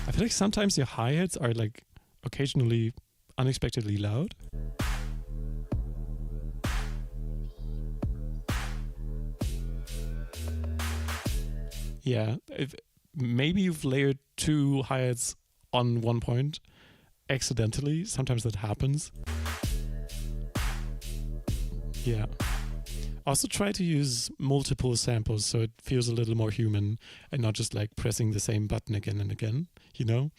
I feel like sometimes your hi-hats are like occasionally unexpectedly loud. Yeah, maybe you've layered two hi-hats on one point accidentally. Sometimes that happens. Yeah. Also try to use multiple samples so it feels a little more human and not just like pressing the same button again and again, you know?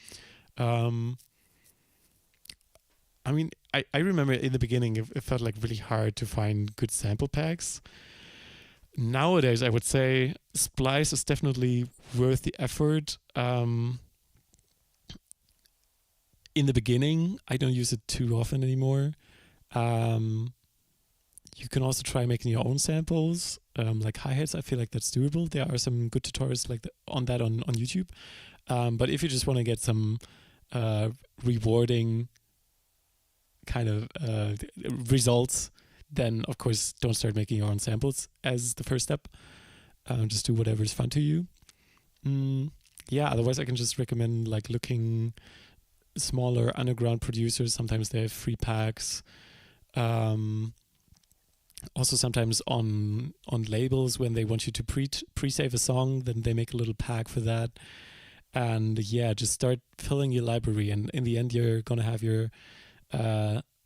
I mean, I remember in the beginning it felt like really hard to find good sample packs. Nowadays, I would say Splice is definitely worth the effort. In the beginning, I don't use it too often anymore. You can also try making your own samples, like hi-hats. I feel like that's doable. There are some good tutorials like on YouTube. But if you just want to get some rewarding kind of results, then of course don't start making your own samples as the first step. Just do whatever is fun to you. Yeah, otherwise I can just recommend like looking smaller underground producers. Sometimes they have free packs. Also sometimes on labels, when they want you to pre-save a song, then they make a little pack for that. And yeah, just start filling your library, and in the end you're gonna have your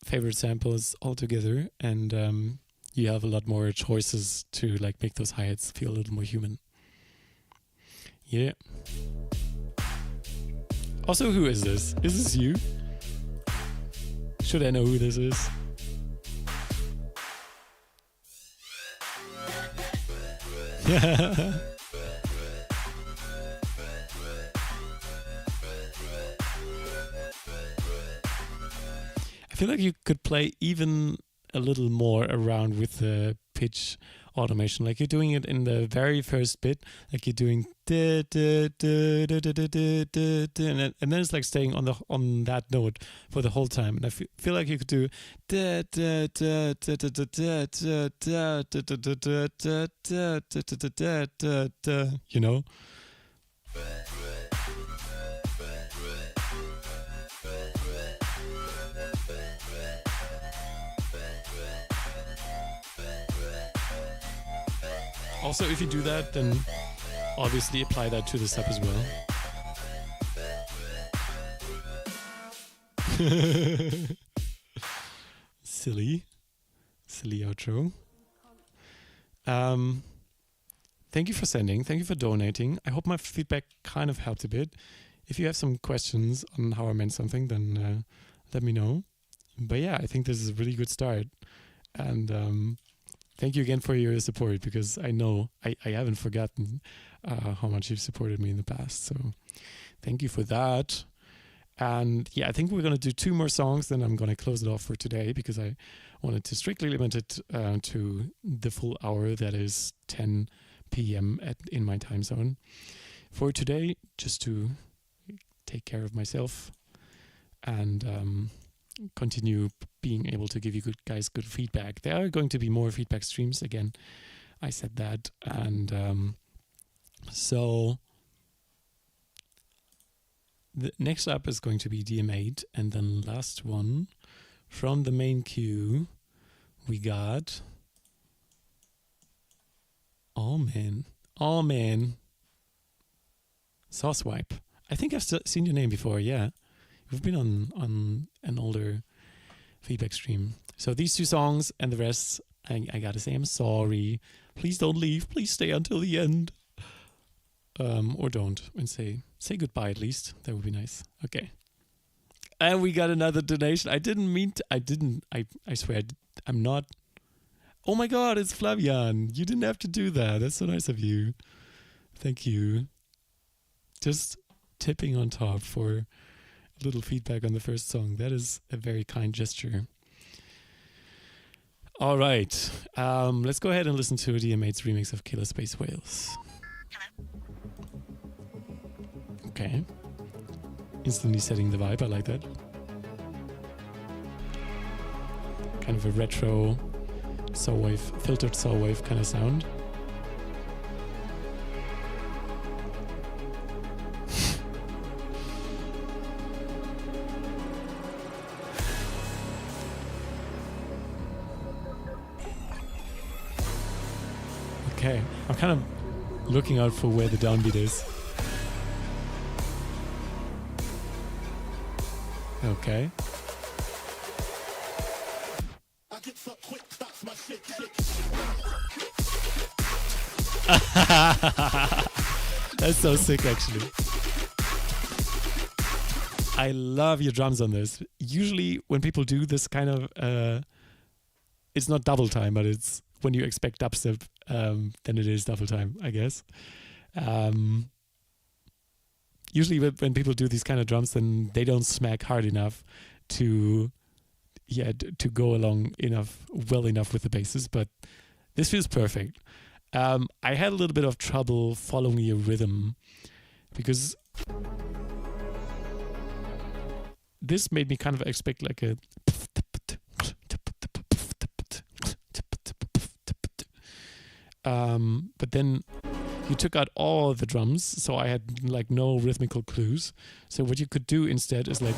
favorite samples all together, and you have a lot more choices to like make those hi-hats feel a little more human. Yeah. Also, who is this? Is this you? Should I know who this is? Yeah. I feel like you could play even a little more around with the pitch automation. Like you're doing it in the very first bit, like you're doing and then it's like staying on that note for the whole time. And I feel like you could do you know. Also, if you do that, then obviously apply that to the sub as well. Silly outro. Thank you for sending. Thank you for donating. I hope my feedback kind of helped a bit. If you have some questions on how I meant something, then let me know. But yeah, I think this is a really good start. And thank you again for your support, because I know I haven't forgotten how much you've supported me in the past. So thank you for that. And yeah, I think we're going to do 2 more songs, then I'm going to close it off for today, because I wanted to strictly limit it to the full hour, that is 10 p.m. in my time zone. for today, just to take care of myself and continue being able to give you guys good feedback. There are going to be more feedback streams again. I said that, and so the next up is going to be DM8, and then last one from the main queue we got oh man Saucewipe. I think I've seen your name before. Yeah, you've been on an older feedback stream. So these two songs and the rest, I gotta say I'm sorry. Please don't leave. Please stay until the end. Or don't, and say goodbye at least. That would be nice. Okay. And we got another donation. I swear, I'm not. Oh my god, it's Flavian. You didn't have to do that. That's so nice of you. Thank you. Just tipping on top for a little feedback on the first song. That is a very kind gesture. All right. Let's go ahead and listen to DM8's remix of Killer Space Whales. Okay. Instantly setting the vibe. I like that. Kind of a retro filtered soul wave kind of sound. Okay, I'm kind of looking out for where the downbeat is. Okay. That's so sick, actually. I love your drums on this. Usually when people do this kind of it's not double time, but it's when you expect dubstep, then it is double time, I guess. Usually when people do these kind of drums, then they don't smack hard enough to go along well enough with the basses, but this feels perfect. I had a little bit of trouble following your rhythm because this made me kind of expect like a but then you took out all the drums, so I had like no rhythmical clues. So what you could do instead is like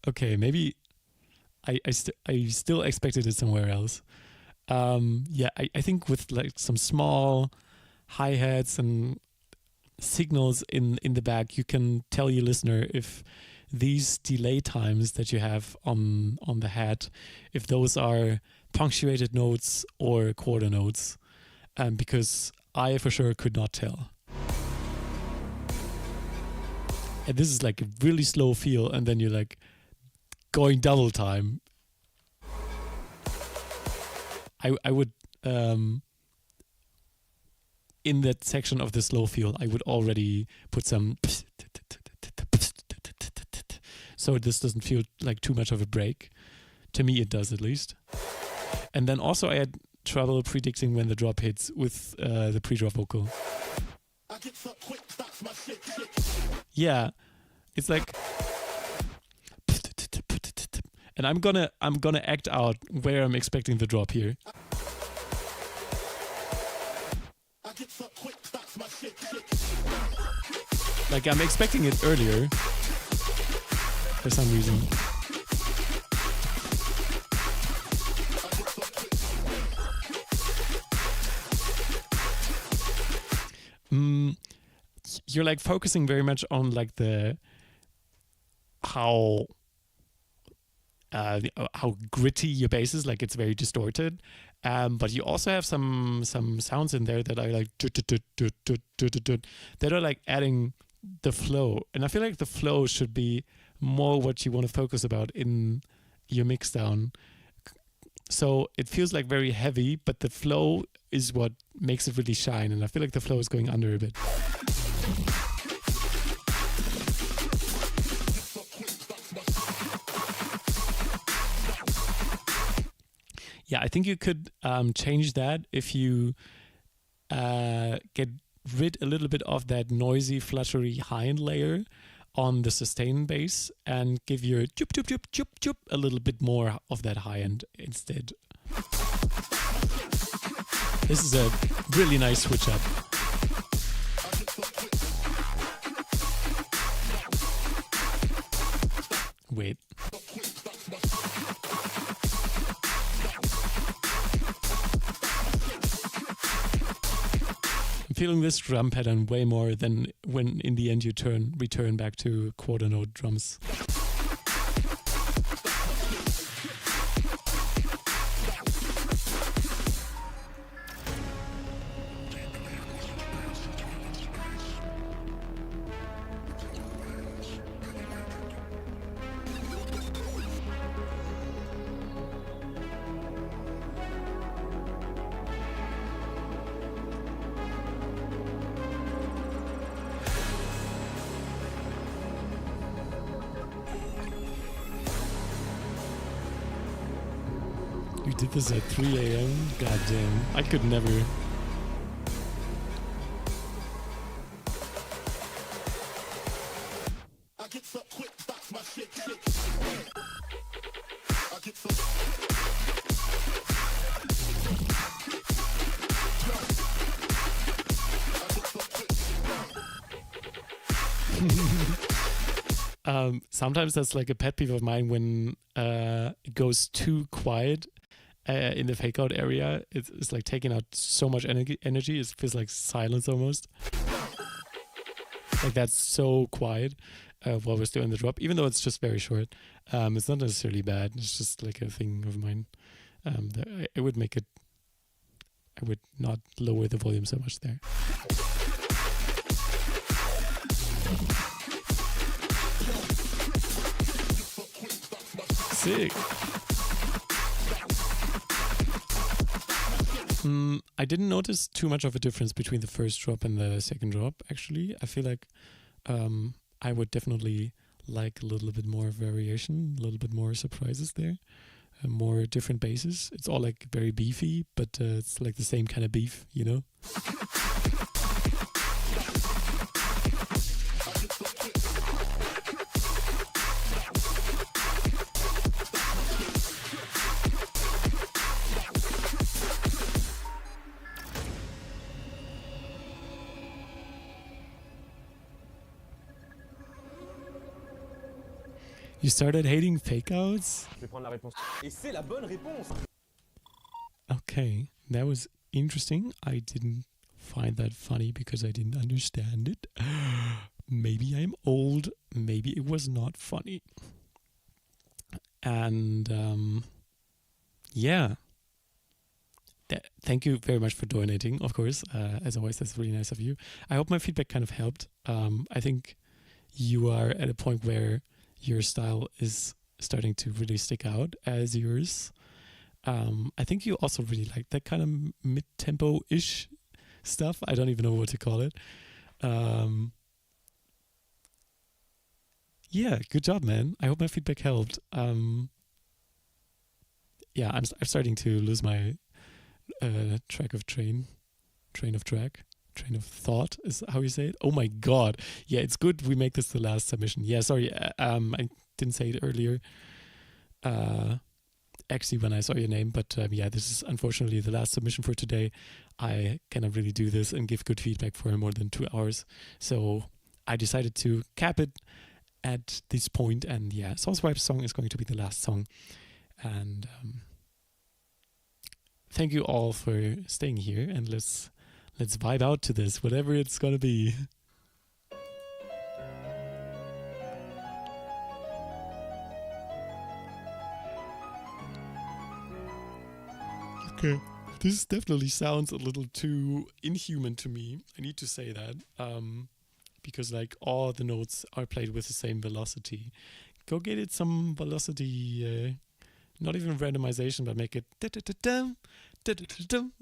okay, maybe I still expected it somewhere else. I think with like some small hi-hats and signals in the back, you can tell your listener if these delay times that you have on the hat, if those are punctuated notes or quarter notes, because I for sure could not tell. And this is like a really slow feel, and then you're like going double time. I would in that section of the slow feel, I would already put some so this doesn't feel like too much of a break. To me, it does at least. And then also I had trouble predicting when the drop hits with the pre-drop vocal. Yeah, it's like, and I'm gonna act out where I'm expecting the drop here. Like I'm expecting it earlier for some reason. You're like focusing very much on like the how gritty your bass is, like it's very distorted, but you also have some sounds in there that are like that are like adding the flow, and I feel like the flow should be more what you want to focus about in your mixdown. So it feels like very heavy, but the flow is what makes it really shine, and I feel like the flow is going under a bit. Yeah, I think you could change that if you get rid a little bit of that noisy, fluttery high-end layer on the sustain bass and give your chup chup chup chup chup a little bit more of that high-end instead. This is a really nice switch up. Wait. I'm feeling this drum pattern way more than when in the end you return back to quarter note drums. You did this at 3 a.m.? God damn. I could never. Sometimes that's like a pet peeve of mine when it goes too quiet in the fake out area. It's like taking out so much energy. It feels like silence almost. Like that's so quiet while we're still in the drop, even though it's just very short. It's not necessarily bad. It's just like a thing of mine. That I would make it. I would not lower the volume so much there. Sick. I didn't notice too much of a difference between the first drop and the second drop, actually. I feel like I would definitely like a little bit more variation, a little bit more surprises there, more different basses. It's all like very beefy, but it's like the same kind of beef, you know? You started hating fake outs? Je vais prendre la réponse. Et c'est la bonne réponse. Okay, that was interesting. I didn't find that funny because I didn't understand it. Maybe I'm old. Maybe it was not funny. And yeah. Thank you very much for donating, of course. As always, that's really nice of you. I hope my feedback kind of helped. I think you are at a point where your style is starting to really stick out as yours. I think you also really like that kind of mid-tempo-ish stuff. I don't even know what to call it. Yeah, good job, man. I hope my feedback helped. Yeah, I'm starting to lose my train of thought is how you say it. Oh my god. Yeah, it's good we make this the last submission. Yeah, sorry, I didn't say it earlier actually when I saw your name, but yeah, this is unfortunately the last submission for today. I cannot really do this and give good feedback for more than 2 hours, so I decided to cap it at this point. And yeah, Soulswipe's song is going to be the last song. And thank you all for staying here, and let's vibe out to this, whatever it's gonna be. Okay, this definitely sounds a little too inhuman to me. I need to say that, because like all the notes are played with the same velocity. Go get it some velocity, not even randomization, but make it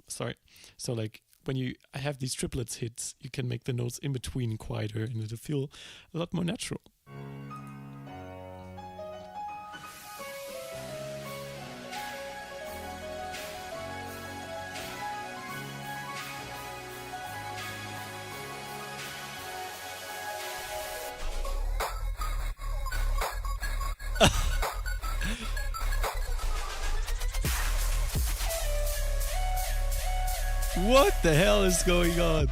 sorry. So like when you have these triplets hits, you can make the notes in between quieter, and it'll feel a lot more natural. What the hell is going on?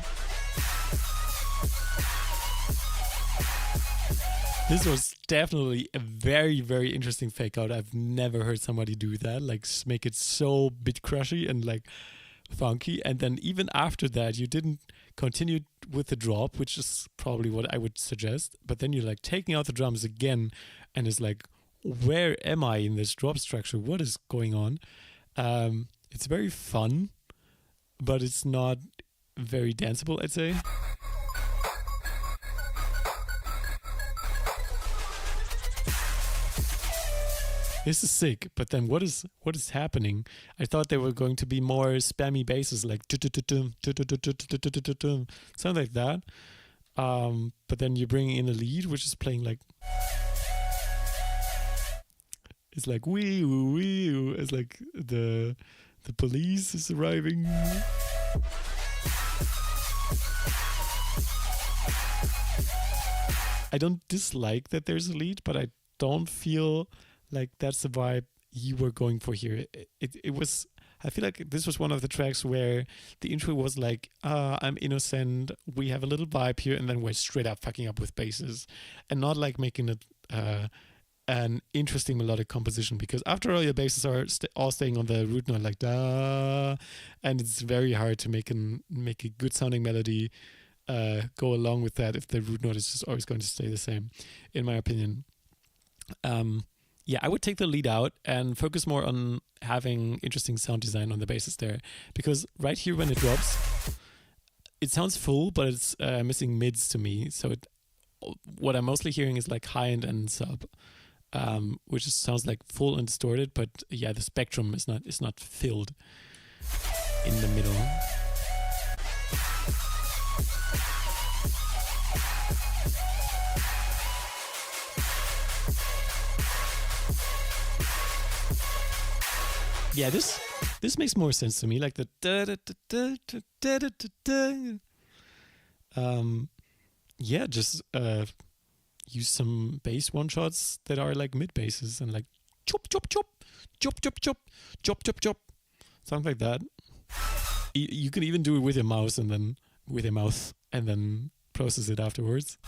This was definitely a very, very interesting fake out. I've never heard somebody do that, like make it so bit crushy and like funky. And then even after that, you didn't continue with the drop, which is probably what I would suggest. But then you're like taking out the drums again, and it's like, where am I in this drop structure? What is going on? It's very fun, but it's not very danceable, I'd say. This is sick, but then what is happening? I thought there were going to be more spammy basses, like something like that. But then you bring in a lead, which is playing like, it's like wee woo wee woo. It's like the police is arriving. I don't dislike that there's a lead, but I don't feel like that's the vibe you were going for here. It was, I feel like this was one of the tracks where the intro was like, I'm innocent, we have a little vibe here, and then we're straight up fucking up with basses, and not like making it an interesting melodic composition, because after all, your basses are all staying on the root note like da, and it's very hard to make a good sounding melody go along with that if the root note is just always going to stay the same, in my opinion. Yeah, I would take the lead out and focus more on having interesting sound design on the basses there. Because right here when it drops, it sounds full, but it's missing mids to me. So what I'm mostly hearing is like high end and sub, which sounds like full and distorted. But yeah, the spectrum is not filled in the middle. Yeah, this makes more sense to me, like the da da da da da da da da. Yeah, just use some bass one shots that are like mid basses and like chop chop chop chop chop chop chop chop chop, something like that. You can even do it with your mouse and then process it afterwards.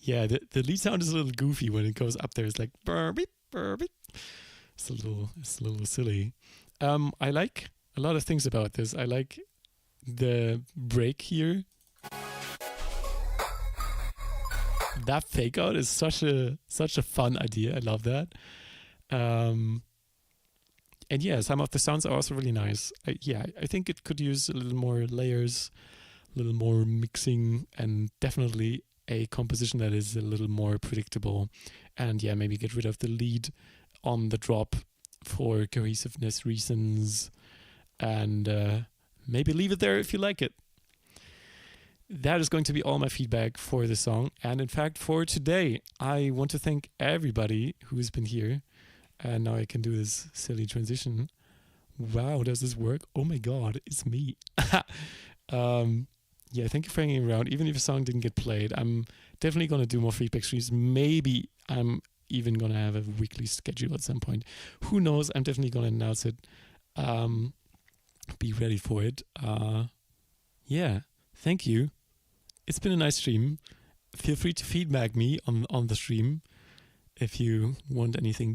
Yeah, the lead sound is a little goofy when it goes up there. It's like burbeep, burbeep. It's a little silly. I like a lot of things about this. I like the break here. That fake out is such a fun idea. I love that. And yeah, some of the sounds are also really nice. I think it could use a little more layers, a little more mixing, and definitely a composition that is a little more predictable. And yeah, maybe get rid of the lead on the drop for cohesiveness reasons, and maybe leave it there if you like it. That is going to be all my feedback for the song, and in fact for today. I want to thank everybody who's been here, and now I can do this silly transition. Wow, does this work? Oh my god, it's me. Yeah, thank you for hanging around. Even if a song didn't get played, I'm definitely going to do more feedback streams. Maybe I'm even going to have a weekly schedule at some point. Who knows? I'm definitely going to announce it. Be ready for it. Yeah, thank you. It's been a nice stream. Feel free to feedback me on the stream if you want anything